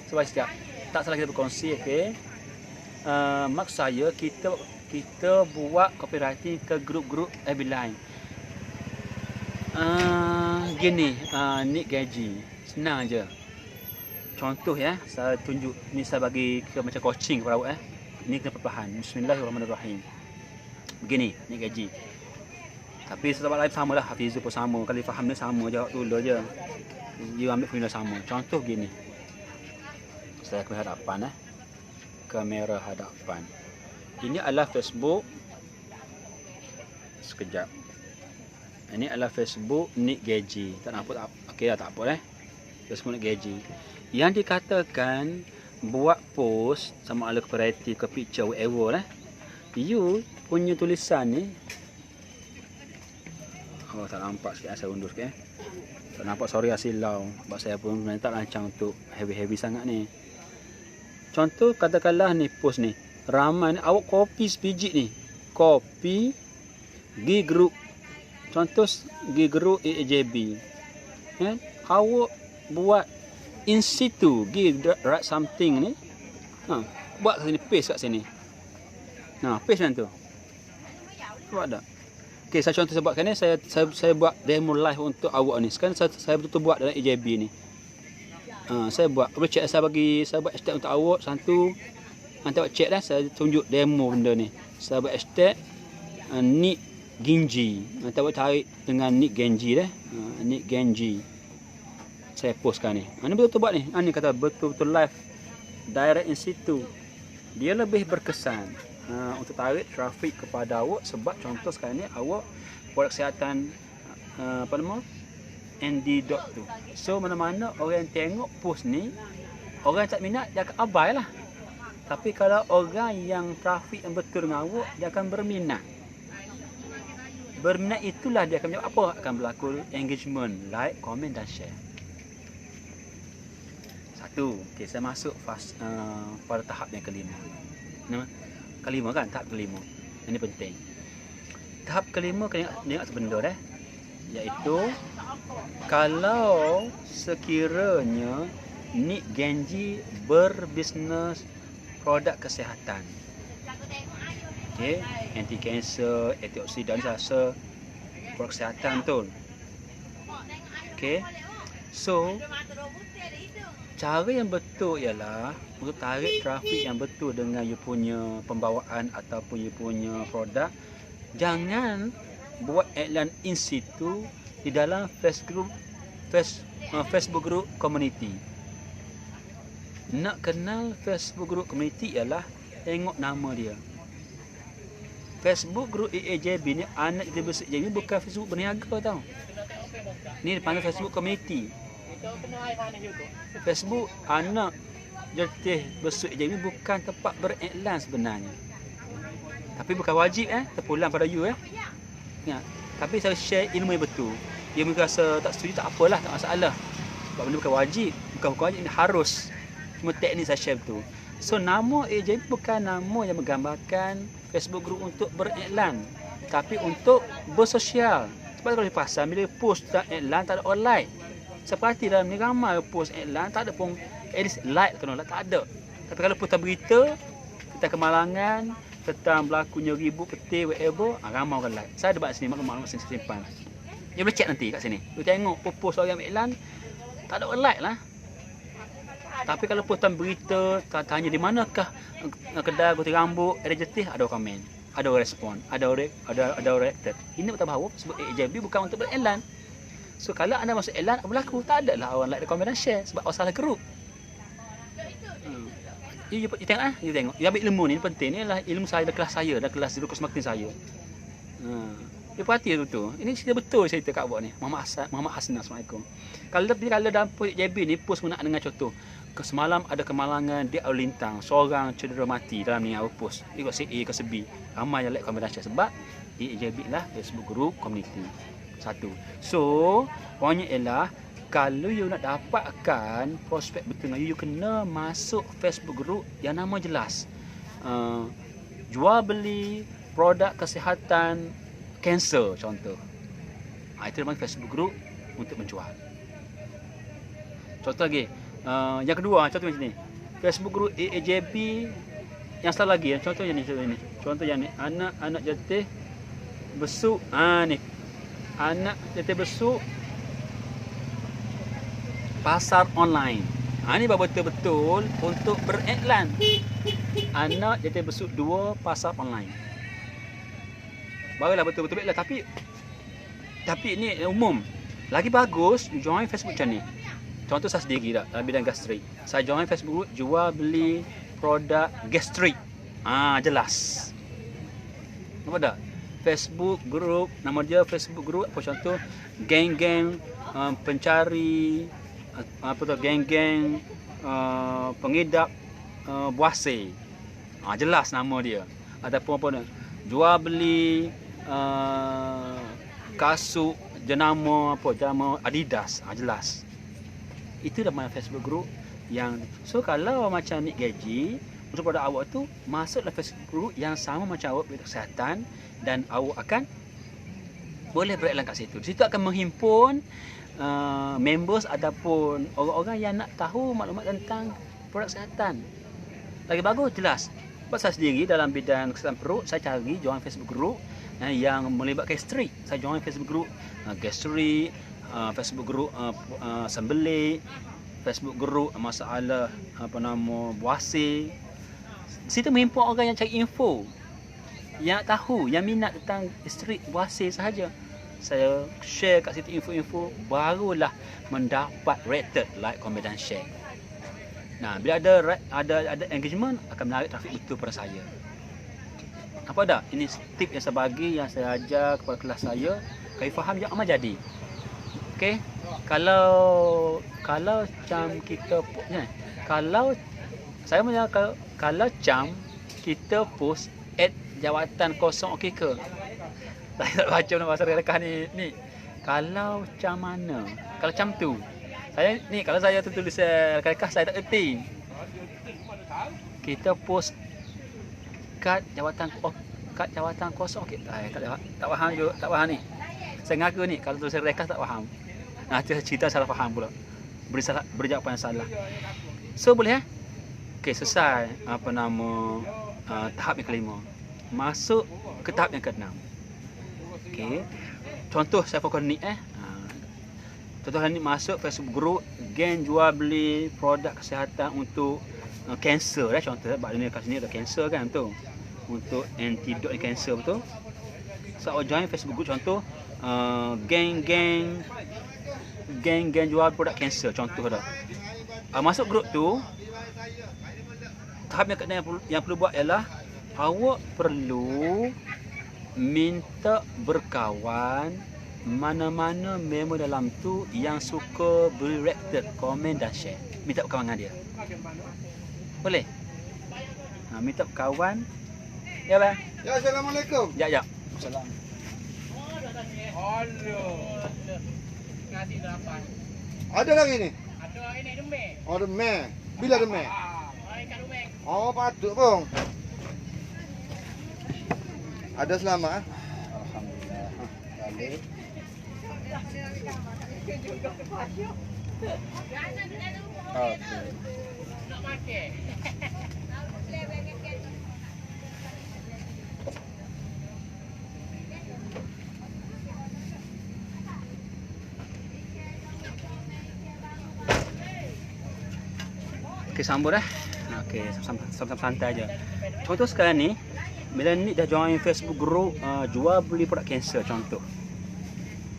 Sebab setiap tak salah kita berkongsi, okey. Maksud saya kita buat copywriting ke grup-grup FB Live. Gini, Nick Gaji. Senang je. Contoh ya, saya tunjuk ni, saya bagi macam coaching kepada awak Ni kena perlahan. Bismillahirrahmanirrahim. Begini, Nick Gaji. Tapi sebab live sama lah, Hafizul pun sama. Kalau faham dia sama, jawab dulu je. You ambil formula sama. Contoh gini. Saya ke hadapan kamera hadapan. Ini adalah Facebook. Sekejap. Ini adalah Facebook Nick Gaji. Tak nampak tak? Okey dah, tak apa Facebook Nick Gaji. Yang dikatakan buat post sama ada kreatif ke picture whatever you punya tulisan ni. Oh, tak nampak sikit, saya undur sikit Tak nampak, sorry silau. Sebab saya pun tak rancang untuk heavy sangat ni. Contoh katakanlah ni post ni ramai ni, awak copy sebiji ni, copy gi group. Contoh gi group AJB awak buat in situ, gi write something ni, buat kat sini, paste kat sini, paste macam tu. Buat tak? Okey, saya contoh saya buatkan ni, saya buat demo live untuk awak ni. Sekarang saya betul-betul buat dalam AJB ni. Saya buat, boleh check, saya buat hashtag untuk awak satu. Nanti awak check saya tunjuk demo benda ni. Saya buat hashtag Nick Genji. Nanti awak cari dengan Nick Genji Nick Genji. Saya postkan ni. Ini betul-betul buat ni. Ni kata betul-betul live direct in situ. Dia lebih berkesan untuk tarik trafik kepada awak. Sebab contoh sekarang ni awak buat kesihatan apa nama ND dot tu. So mana-mana orang yang tengok post ni, orang yang tak minat dia akan abai lah. Tapi kalau orang yang trafik yang betul dengan awak, dia akan berminat. Berminat itulah dia akan menjawab apa akan berlaku engagement, like, komen dan share. Satu. Okay, saya masuk pada tahap yang kelima. Kelima kan, tahap kelima. Ini penting. Tahap kelima kena ingat sebenarnya iaitu kalau sekiranya Nick Genji berbisnes produk kesihatan. Okey, anti kanser, antioksidan, rasa produk kesihatan betul. Okey. So Cara yang betul ialah untuk tarik trafik yang betul dengan you punya pembawaan ataupun you punya produk, jangan buat iklan in situ di dalam Facebook group community. Nak kenal Facebook group community ialah tengok nama dia. Facebook group EAJB ni, anak kita besar je ni bukan Facebook berniaga tau. Ni dipanggil Facebook community. Facebook anak Jelitih Besut je ni bukan tempat beriklan sebenarnya. Tapi bukan wajib terpulang pada you ya. Tapi saya share ilmu yang betul. Dia mungkin rasa tak setuju, tak apalah, tak masalah. Sebab benda bukan wajib, bukan wajib, ini harus. Cuma teknik saya share betul. So nama AJB bukan nama yang menggambarkan Facebook group untuk beriklan, tapi untuk bersosial. Sebab kalau di pasar bila post dan iklan tak ada orang like. Seperti dalam ni ramai post iklan tak ada pun at least like atau like, tak ada. Tapi kalau post berita tentang kemalangan, tentang berlakunya ribut peti whatever, ramai orang like. Saya ada buat sini maklumat sini simpan. Dia boleh check nanti kat sini. Dia tengok post orang iklan tak ada orang like lah. Tapi kalau postan berita tanya di manakah kedai gunting rambut ada jetih, ada komen, ada respon, ada reacted. Ini betul bahawa sebab AJB bukan untuk beriklan. So kalau anda masuk iklan, apa berlaku? Tak ada lah orang like, komen dan share sebab orang salah group. You tengok you tengok. You ambil ilmu ni penting. Ni adalah ilmu saya, dah kelas saya, dah kelas Zirkus Marketing saya. Dia perhati tu. Ini cerita betul cerita kat awak ni. Muhammad Hassan, Assalamualaikum. Kalau dalam JB ni post mengenai dengan contoh. Semalam ada kemalangan di Lalu Lintang, seorang cedera mati dalam ni awak post. Ikut si A ke si B. Ramai yang like komen dan share sebab JB lah Facebook group community. Satu. So, poinnya ialah kalau you nak dapatkan prospek betul dengan you kena masuk Facebook group yang nama jelas. Jual beli produk kesihatan kanser contoh. Itu memang Facebook group untuk menjual. Contoh lagi, yang kedua contoh macam ni. Facebook group AJB yang satu lagi, contoh yang ni, contoh yang ni, anak jetih besuk, ni. Anak jetih besuk pasar online. Ini betul-betul untuk beriklan. Anak jetih besuk 2 pasar online. Barulah betul-betul iklan, tapi ini umum. Lagi bagus join Facebook macam ni. Contoh saya sendiri tak dalam bidang gastrik. Saya join Facebook group jual beli produk gastrik. Jelas. Nampak tak? Facebook group, nama dia Facebook group apa contoh geng-geng pencari apa tu, geng-geng pengidap buasir. Jelas nama dia. Ataupun apa ni? Jual beli kasut jenama Adidas. Jelas. Itu dah mana Facebook group yang so kalau macam Nick Gaji untuk produk awak tu masuklah Facebook group yang sama macam awak bidang kesihatan dan awak akan boleh beriklan kat situ. Di situ akan menghimpun members ataupun orang-orang yang nak tahu maklumat tentang produk kesihatan. Lagi bagus jelas. Sebab saya sendiri dalam bidang kesihatan perut, saya cari join Facebook group yang melibatkan gastrik. Saya join Facebook group gastrik, Facebook group sembelih, Facebook group masalah buasir. Situ menghimpun orang yang cari info, yang tahu, yang minat tentang gastrik buasir sahaja. Saya share kat situ info-info, barulah mendapat rated, like, comment dan share. Nah, bila ada engagement akan menarik trafik betul pada saya. Apa dah? Ini tip yang saya bagi, yang saya ajar kepada kelas saya. Kau faham je amal jadi. Okey. Kalau macam kita kalau saya punya kalau macam kita post at jawatan kosong okey ke? Saya tak baca bahasa rekah ni. Kalau macam mana? Kalau macam tu. Kalau saya tulis rekah saya tak erti. Kita post kat jawatan kosong okey. Tak faham juga, tak faham ni. Saya ngaku ni kalau tulis rekah tak faham. Itu cerita salah faham pula. Beri jawapan yang salah. So boleh okey, selesai tahap yang kelima. Masuk ke tahap yang keenam. Okey. Contoh saya fokus ni Contoh ni masuk Facebook group geng jual beli produk kesihatan untuk kanser contoh sebab ni kat sini ada kanser kan tu. Untuk antidote kanser betul. So join Facebook group contoh geng jual produk kanser contoh dah. Masuk grup tu tahap yang perlu buat ialah awak perlu minta berkawan mana-mana member dalam tu yang suka beri reacted, komen dan share. Minta berkawan dengan dia. Boleh? Minta berkawan. Ya bang. Ya, Assalamualaikum. Ya. Salam. Nasi delapan. Ada lagi ni? Ada ini demik. Oh, demik. Bila demik? Ikan demik. Oh, patut pun. Ada selamat? Alhamdulillah. Balik. Okey. Nak makan. Okey, sambut Okey, sama-sama santai aja. Contoh sekarang ni, bila ni dah join Facebook group jual beli produk kanser contoh.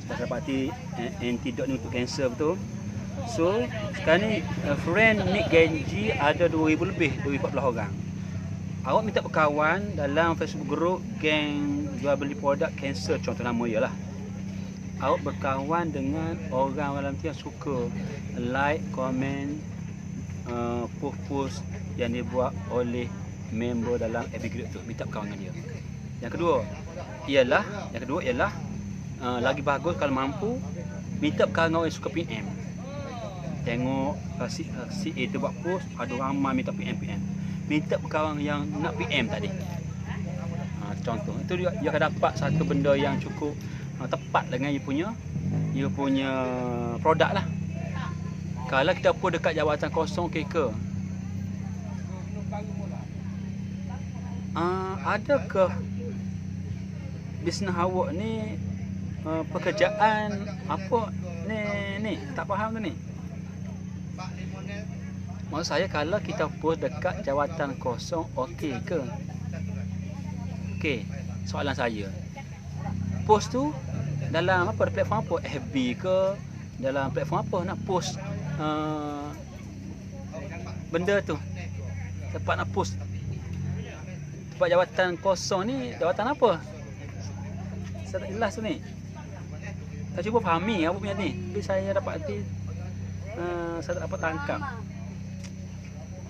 Sebab dapati antidote ni untuk kanser betul. So, sekarang ni friend Nick Genji ada 2000 lebih, 2014 orang. Awak minta berkawan dalam Facebook group geng jual beli produk kanser contoh nama dia lah. Awak berkawan dengan orang dalam tu yang suka like, komen, post yang dibuat oleh member dalam FB group tu. Minta berkawan dengan dia. Yang kedua ialah lagi bagus kalau mampu minta berkawan dengan orang yang suka PM. Tengok si A tu buat post, ada ramai minta PM. Minta berkawan yang nak PM tadi. Contoh itu dia akan dapat satu benda yang cukup tepat dengan dia punya produk lah. Kalau kita pun dekat jawatan kosong, okey ke? Adakah bisnes awak ni pekerjaan apa ni? Tak faham tu ni. Maksud saya kalau kita post dekat jawatan kosong, okey ke? Okey, soalan saya. Post tu dalam apa, platform apa? FB ke? Dalam platform apa nak post benda tu? Tempat nak post. Tempat jawatan kosong ni jawatan apa? Saya tak jelas tu ni. Saya cuba fahami apa punya ni. Tapi saya dapat saya tak dapat tangkap.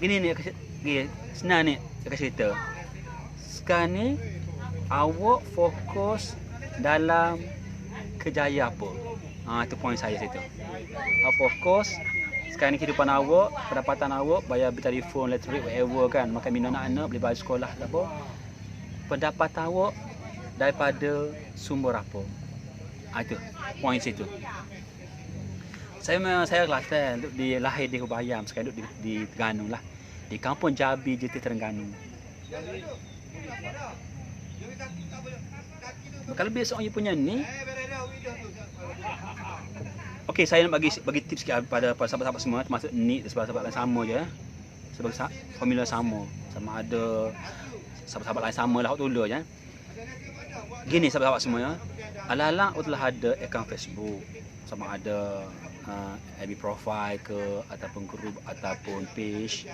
Gini ni senang ni saya cerita. Sekarang ni awak fokus dalam kerjaya apa? Itu poin saya situ. Fokus sekarang ni kehidupan awak, pendapatan awak, bayar bil telefon, elektrik, whatever kan, makan minum anak-anak, beli baju sekolah tak apa. Pendapatan awak daripada sumber apa? Itu poin situ. Saya Kelantan, lahir di Hubayam, sekarang duduk di Terengganu lah. Di Kampung Jabi, JT Terengganu. Kalau besok you punya ni, okey, saya nak bagi tips sikit pada sahabat-sahabat semua, termasuk ni sahabat-sahabat lain sama je. Sebagai formula sama ada sahabat-sahabat lain sama lah tolong je. Gini sahabat-sahabat semua ya. Ala-ala telah ada akaun Facebook, sama ada FB profile ke ataupun group ataupun page.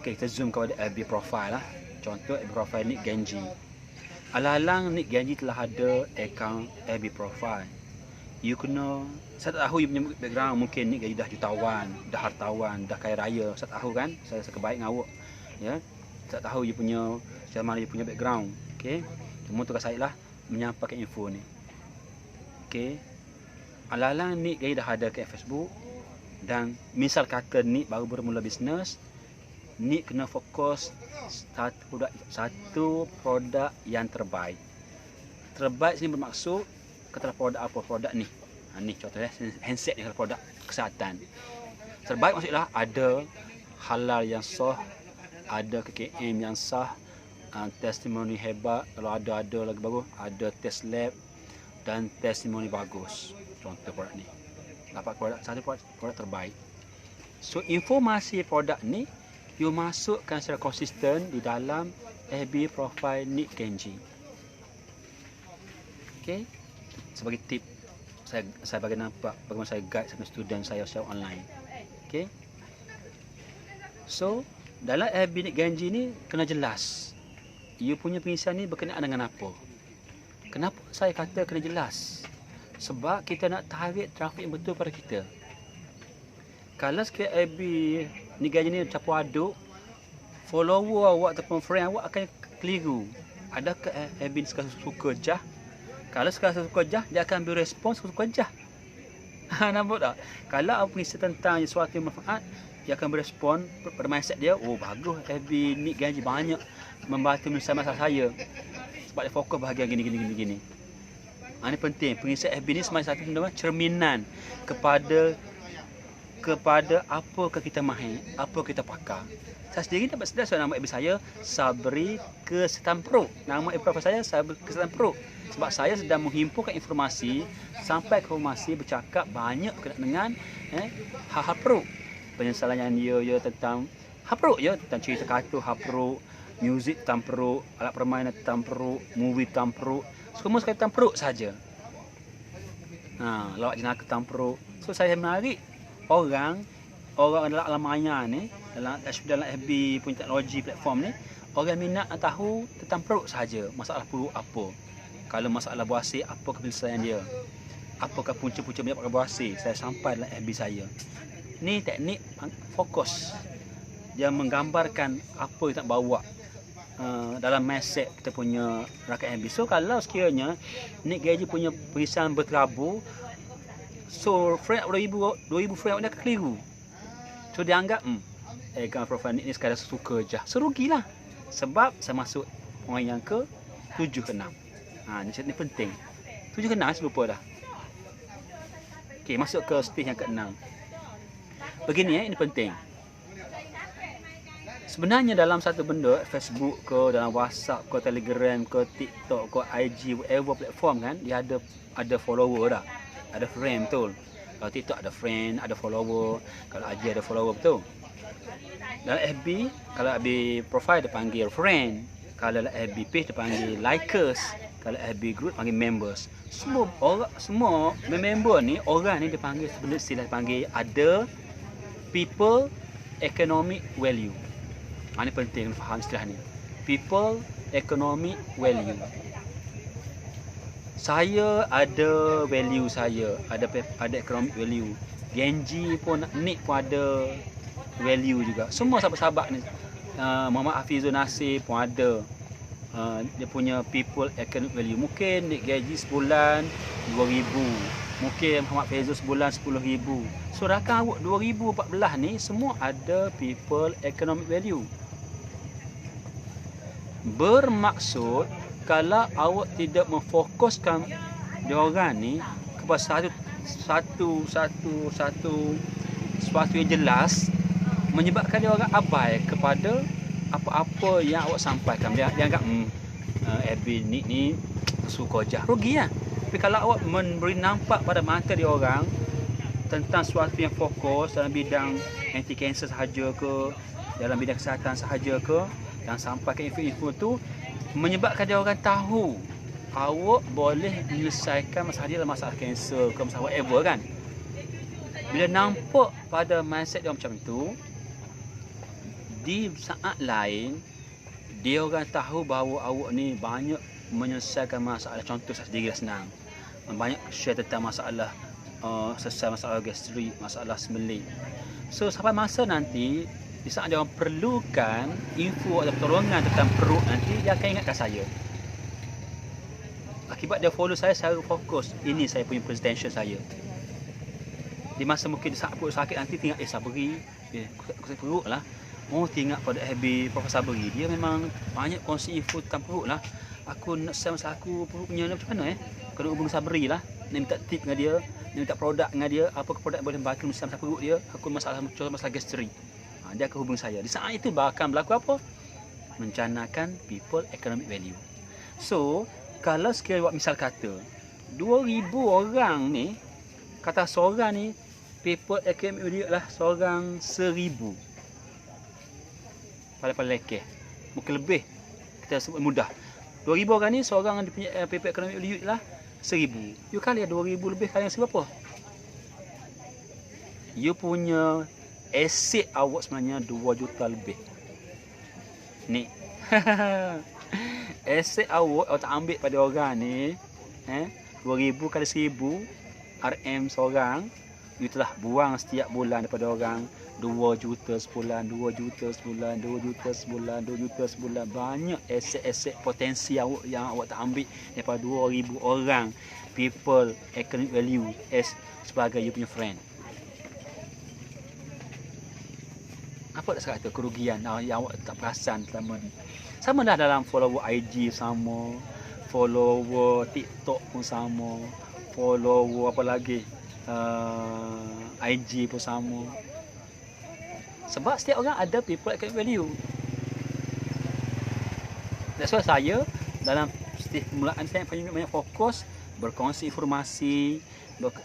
Okey, kita zoom kepada FB profile lah. Contoh FB profile Nick Genji. Ala-ala Nick Genji telah ada akaun FB profile. You kena, saya tak tahu you punya background, mungkin Nick Genji dah jutawan, dah hartawan, dah kaya raya. Saya tak tahu kan, saya kebaik dengan awak. Ya. Saya tak tahu you punya macam mana you punya background. Okey. Cuma tugas saya lah menyampaikan info ni. Okey. Ala-ala Nick Genji dah ada kat Facebook, dan misal kata Nick baru bermula bisnes, Nick kena fokus satu produk yang terbaik. Terbaik sini bermaksud katalah produk apa, produk ni. Ni contohnya handset ni, kalau produk kesihatan. Terbaik maksudlah ada halal yang sah, ada KKM yang sah, testimoni hebat, kalau ada lagi bagus, ada test lab dan testimoni bagus. Contoh produk ni. dapat produk terbaik. So informasi produk ni you masukkan secara konsisten di dalam FB profile Nick Genji. Okay, sebagai tip saya bagi nampak bagaimana saya guide sama student saya secara online. Okay, so dalam FB Nick Genji ni kena jelas you punya pengisian ni berkenaan dengan apa. Kenapa saya kata kena jelas? Sebab kita nak tarik trafik yang betul pada kita. Kalau sekiranya FB Nick Genji ni campur aduk, follower awak ataupun friend awak akan keliru. Adakah FB ni suka jah? Kalau sekarang suka jah, dia akan beri respons suka jah. Nampak tak? Kalau awak mengisi tentang sesuatu yang manfaat, dia akan berespon pada mindset dia, oh bagus FB Nick Genji banyak membantu menyelesaikan masalah saya. Sebab dia fokus bahagian gini. Ini penting. Pengisian FB ni sebagai satu benda cerminan kepada apakah kita mahir, apa kita pakar. Saya sendiri dapat sedar nama FB saya Sabri Kesetampruk. Nama FB saya Sabri Kesetampruk. Sebab saya sedang menghimpunkan informasi sampai ke informasi bercakap banyak berkenaan dengan hal-hal peruk. Penyesalan yang dia tentang hal peruk ya, tentang cerita kartun hal peruk, muzik tentang peruk, alat permainan tentang peruk, movie tentang peruk. Semua sekali tentang peruk saja. Lawak jenaka tentang peruk. So saya menarik orang dalam alam maya ni, dalam FB punya teknologi platform ni, orang minat nak tahu tentang perut sahaja. Masalah perut apa? Kalau masalah buasir, apa penyelesaian dia? Apakah punca-punca menyebabkan buasir? Saya sampai dalam FB saya. Ni teknik fokus. Dia menggambarkan apa kita nak bawa dalam mesej kita punya rakyat FB. So kalau sekiranya Nick Genji punya pengisian berterabur, so friend 2000 friend dia akan keliru. So dia anggap kan profile Nick ni sekadar suka je. So rugilah. Sebab saya masuk poin yang ke 7 ke 6. Ni penting. 7 ke 6 saya lupa dah. Okey, masuk ke stage yang ke 6. Begini ini penting. Sebenarnya dalam satu benda, Facebook ke, dalam WhatsApp ke, Telegram ke, TikTok ke, IG, whatever platform kan, dia ada follower dah. Ada friend betul. Kalau TikTok ada friend, ada follower. Kalau IG ada follower betul. Dalam FB, kalau FB profile dia panggil friend. Kalau FB page dia panggil likers. Kalau FB group panggil members. Semua member ni, orang ni dia panggil sebenarnya istilah panggil ada people economic value. Ini penting faham istilah ni. People economic value. Saya ada value saya, ada economic value. Genji pun, Nick pun ada value juga. Semua sahabat-sahabat ni, Muhammad Hafizul Nasir pun ada dia punya people economic value. Mungkin Nick Genji sebulan 2,000, mungkin Muhammad Faizul sebulan 10,000. So rakan awak 2014 ni semua ada people economic value. Bermaksud kalau awak tidak memfokuskan diorang ni kepada sesuatu yang jelas, menyebabkan diorang abai kepada apa-apa yang awak sampaikan. Dia anggap FB ni suka je, rugi lah. Tapi kalau awak memberi nampak pada mata diorang tentang sesuatu yang fokus dalam bidang anti kanser sahaja ke, dalam bidang kesihatan sahaja ke, yang sampaikan info-info tu, menyebabkan diorang tahu awak boleh menyelesaikan masalah dia dalam masalah kanser ke, masalah whatever kan. Bila nampak pada mindset dia macam itu, di saat lain dia orang tahu bahawa awak ni banyak menyelesaikan masalah. Contoh saya sendiri senang, banyak share tentang masalah selesai masalah gastrik, masalah smelih. So sampai masa nanti di saat dia orang perlukan info atau pertolongan tentang perut, nanti dia akan ingatkan saya. Akibat dia follow saya secara fokus, ini saya punya presentation saya. Di masa mungkin di saat perut sakit nanti tinggal Sabri, aku sakit perut lah. Oh, tinggal pada FB Profesor Sabri, dia memang banyak kongsi info tentang perut lah. Aku nak share masalah aku perut punya macam mana kena hubung Sabri lah, nak minta tip dengan dia, nak minta produk dengan dia, apa produk boleh membantu masalah perut dia, aku masalah gastrik. Dia akan hubung saya. Di saat itu akan berlaku apa? Mencanakan people economic value. So kalau sekiranya misal kata 2,000 orang ni Kata seorang ni, people academic value lah seorang 1000. Paling lekeh. Mungkin lebih. Kita sebut mudah. 2000 orang ni seorang dia punya people academic value lah 1000. You kali 2000 lebih kali yang berapa? You punya aset awak sebenarnya 2 juta lebih. Ni. Aset awak tak ambil pada orang ni, 2000 kali 1000 RM seorang, you telah buang setiap bulan daripada orang 2 juta sebulan, 2 juta sebulan, 2 juta sebulan, 2 juta sebulan. Banyak aset-aset potensi awak yang awak tak ambil daripada 2000 orang people economic value as sebagai you punya friend. Apa nak kata kerugian yang awak tak perasan selama ni? Sama dah dalam follower IG sama, follower TikTok pun sama, follower apa lagi, IG pun sama. Sebab setiap orang ada people economic value. That's why saya dalam setiap permulaan saya banyak fokus berkongsi informasi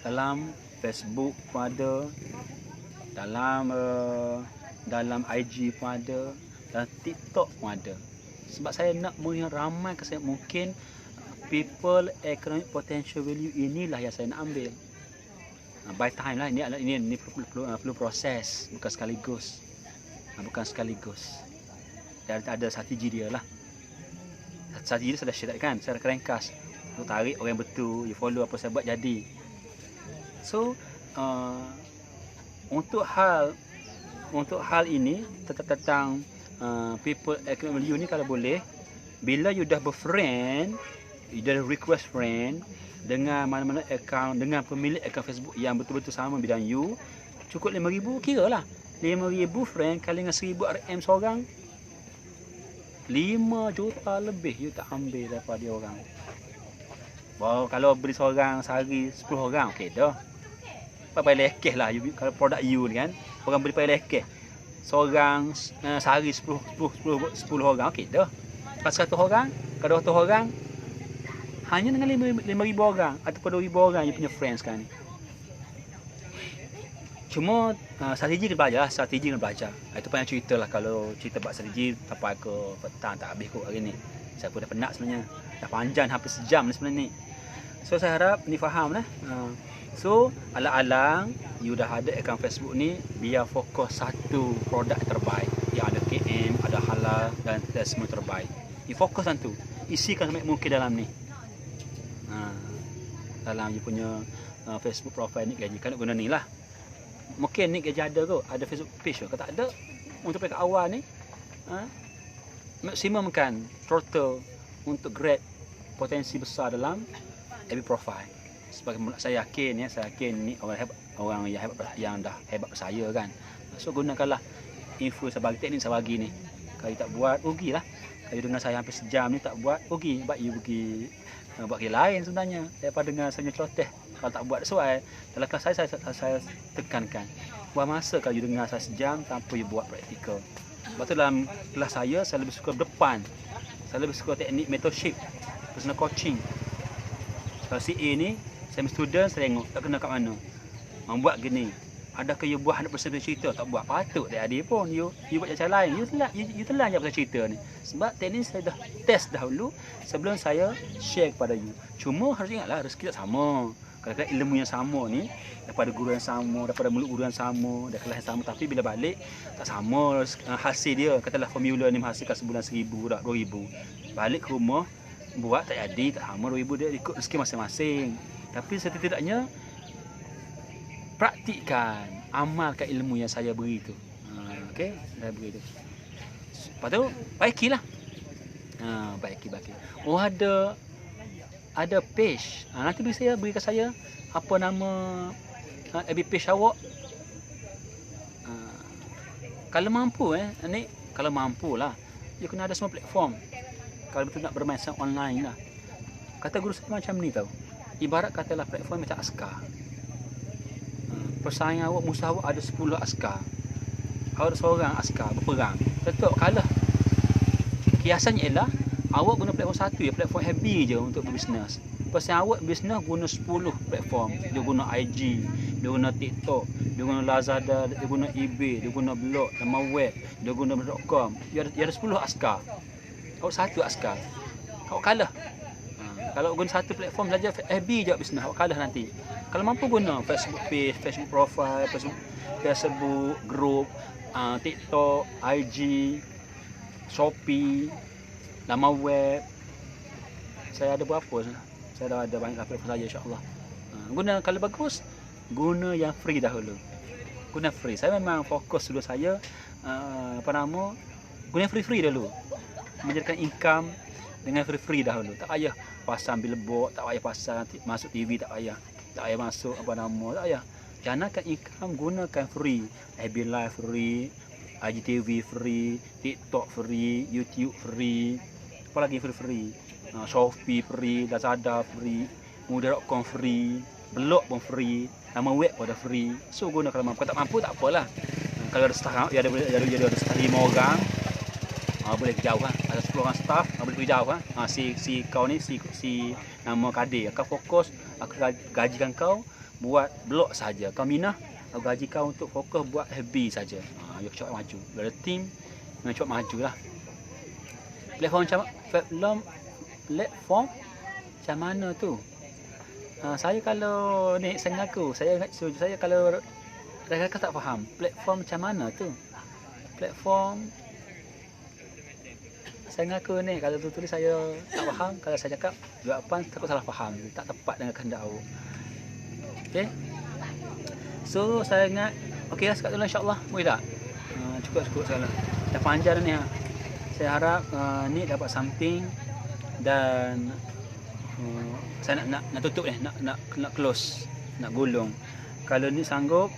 dalam Facebook pun ada, dalam IG pun ada, dalam TikTok pun ada. Sebab saya nak meramaikan saya mungkin people economic potential value inilah yang saya nak ambil. By time lah, ini perlu proses, bukan sekaligus. Dan ada strategi dia lah. Strategi dia saya dah share kan, secara ringkas. You tarik orang yang betul, you follow apa saya buat jadi. So untuk hal ini tentang people economic value ni, kalau boleh, bila you dah berfriend, you dah request friend dengan mana-mana akaun, dengan pemilik akaun Facebook yang betul-betul sama bidang you, cukup 5,000, kira lah 5,000 friend kali dengan 1,000 RM seorang, 5 juta lebih you tak ambil daripada dia orang. Wow, kalau beli seorang sehari 10 orang, okey dah. Pakai lekeh lah kalau produk you ni kan, orang beli pakai lekeh. Seorang sehari 10 orang, okey dah. Kalau 100 orang, kalau 200 orang, hanya dengan 5,000 orang ataupun 2,000 orang you punya friends kan. Cuma strategi kena belajar. Itu banyak cerita lah, kalau cerita buat strategi sampai ke petang tak habis kot hari ni. Saya pun dah penat sebenarnya. Dah panjang hampir sejam ni sebenarnya ni. So saya harap ni faham lah. So alang-alang you dah ada akaun Facebook ni, biar fokus satu produk terbaik yang ada KM, ada halal dan semua terbaik. You fokus satu, isikan sebanyak mungkin dalam ni. Dalam you punya Facebook profile ni gaji kan guna ni lah. Mungkin ni gaji ada kot, ada Facebook page kot. Kalau tak ada, untuk peringkat awal ni maksimum kan total untuk grade potensi besar dalam FB profile. Sebagai saya yakin ni orang yang hebat, yang dah hebat saya kan. So gunakanlah info saya bagi, teknik saya bagi ni. Kalau you tak buat, rugilah. Kalau you dengar saya hampir sejam ni tak buat, rugi. Sebab you pergi buat kerja lain sebenarnya daripada dengar saya celoteh. Kalau tak buat soal, dalam kelas saya tekankan, buat masa kalau you dengar saya sejam tanpa you buat praktikal. Sebab tu dalam kelas saya lebih suka depan. Saya lebih suka teknik mentorship, personal coaching. Kalau CA ni, saya student, saya tengok tak kena kat mana. Membuat gini. Adakah you buat 100% cerita? Tak buat. Patut dia pun. You buat cara lain. You telan je pasal cerita ni. Sebab teknik saya dah test dahulu sebelum saya share kepada you. Cuma harus ingatlah, rezeki tak sama. Kadang-kadang ilmu yang sama ni, daripada guru yang sama, daripada mulut guru yang sama, dari kelas yang sama, tapi bila balik tak sama hasil dia. Katalah formula ni menghasilkan sebulan 1,000 dah 2,000. Balik ke rumah buat tak jadi, tak sama 2,000, dia ikut rezeki masing-masing. Tapi setidaknya praktikkan, amalkan ilmu yang saya beri tu. Okey, saya beri tu. Lepas tu baikilah. Baiki. Oh ada page. Nanti berikan saya apa nama FB page awak. Kalau mampu ni kalau mampulah, you kena ada semua platform. Kalau betul nak bermain secara online lah. Kata guru saya macam ni tau. Ibarat katalah platform macam askar. Persaingan awak, musuh awak ada 10 askar. Awak ada seorang askar berperang. Tetap kalah. Kiasannya ialah awak guna platform satu, platform heavy je untuk berbisnes. Pasal awak bisnes guna 10 platform. Dia guna IG, dia guna TikTok, dia guna Lazada, dia guna eBay, dia guna blog, nama web, dia guna .com. Dia ada 10 askar. Awak satu askar. Awak kalah. Kalau guna satu platform saja, FB je bisnes, awak kalah nanti. Kalau mampu guna Facebook page, Facebook profile, Facebook group, TikTok, IG, Shopee, nama web. Saya ada berapa? Saya dah ada banyak platform saja, insya-Allah. Guna kalau bagus, guna yang free dahulu. Guna free. Saya memang fokus dulu saya guna yang free dulu. Menjadikan income dengan free dahulu. Tak payah pasang billboard, tak payah pasang masuk TV, tak payah masuk tak payah. Janakan income, gunakan free. FB Live free, IGTV free, TikTok free, YouTube free. Apa lagi free? Shopee free, Lazada free, Muda.com free, blog pun free, nama web pun ada free. So guna kalau mampu. Kalau tak mampu tak apalah. Kalau ada staff, ada staff 5 orang, boleh pergi jauh kan. Ada 10 orang staff, boleh pergi jauh kan. Si kau ni si nama Kadir, kau fokus, aku gajikan kau buat blog saja. Kau minah, aku gaji kau untuk fokus buat FB saja. You cepat maju. Ada team, nak cepat majulah. Platform macam mana tu? Saya kalau ni saya mengaku, saya kalau rakan tak faham platform macam mana tu. Platform saya mengaku ni kalau tu tulis saya tak faham, kalau saya cakap jawapan takut salah faham, tak tepat dengan kehendak awak. Okey. So saya ingat okeylah sekat dulu insya-Allah. Boleh tak? Cukup sekarang. Dah panjang dah ni Saya harap ni dapat something dan saya nak tutup ni, nak close, nak gulung. Kalau ni sanggup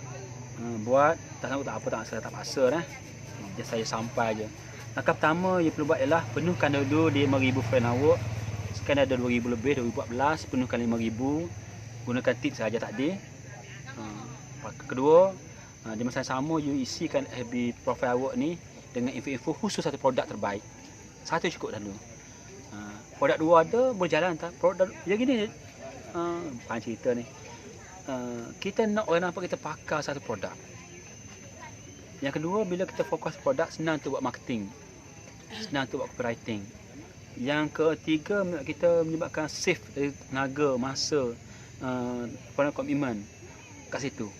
buat, tak sanggup tak apa, tak paksa dah. Saya sampai je. Langkah pertama yang perlu buat ialah penuhkan dulu di 5,000 friend awak. Sekarang ada 2,000 lebih, 2014, penuhkan 5,000. Gunakan tips saja tadi. Kedua, di masa yang sama you isikan FB profile awak ni dengan info-info khusus satu produk terbaik. Satu cukup dulu. Produk dua ada, boleh jalan tak? Produk yang gini bukan cerita ni. Kita nak orang nampak kita pakar satu produk. Yang kedua, bila kita fokus produk, senang untuk buat marketing, senang untuk buat copywriting. Yang ketiga, kita menyebabkan save dari tenaga, masa, komitmen kat situ.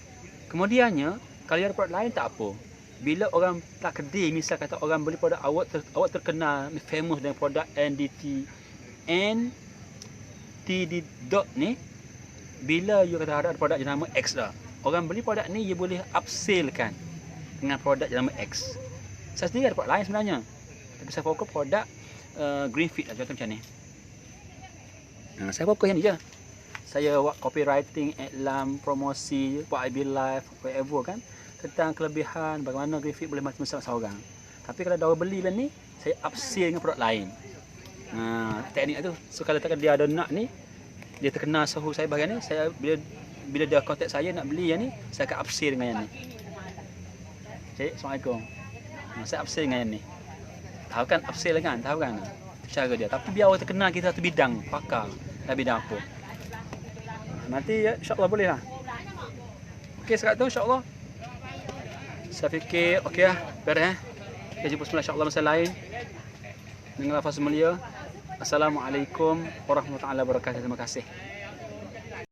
Kemudiannya, kalau ada produk lain tak apa. Bila orang tak kedai, misal kata orang beli produk awak terkenal, famous dengan produk NTD dot ni, bila you kata ada produk jenama X dah, orang beli produk ni you boleh upsell kan dengan produk jenama X. Saya sendiri ada produk lain sebenarnya, tapi saya fokus produk Green Fit lah, contoh macam ni. Saya fokus yang ni je. Saya buat copywriting, iklan, promosi, buat IB Live, whatever kan, tentang kelebihan bagaimana Green Fit boleh mati besar seorang. Tapi kalau dah beli lah ni, saya upsell dengan produk lain. Teknik tu. So kalau dia ada nak ni, dia terkenal sahu saya bahagian ni, saya bila dia contact saya nak beli yang ni, saya akan upsell dengan yang ni. Cik, Assalamualaikum. Saya upsell dengan yang ni. Tahu kan upsell kan? Tahu kan? Cara dia. Tapi biar orang terkenal kita satu bidang, pakar dalam bidang apa. Nanti insya-Allah boleh lah. Okey, sekarang tu insya-Allah. Saya fikir okey lah, beres. Kita jumpa semula insya-Allah masa lain. Dengan lafaz mulia. Assalamualaikum warahmatullahi wabarakatuh. Terima kasih.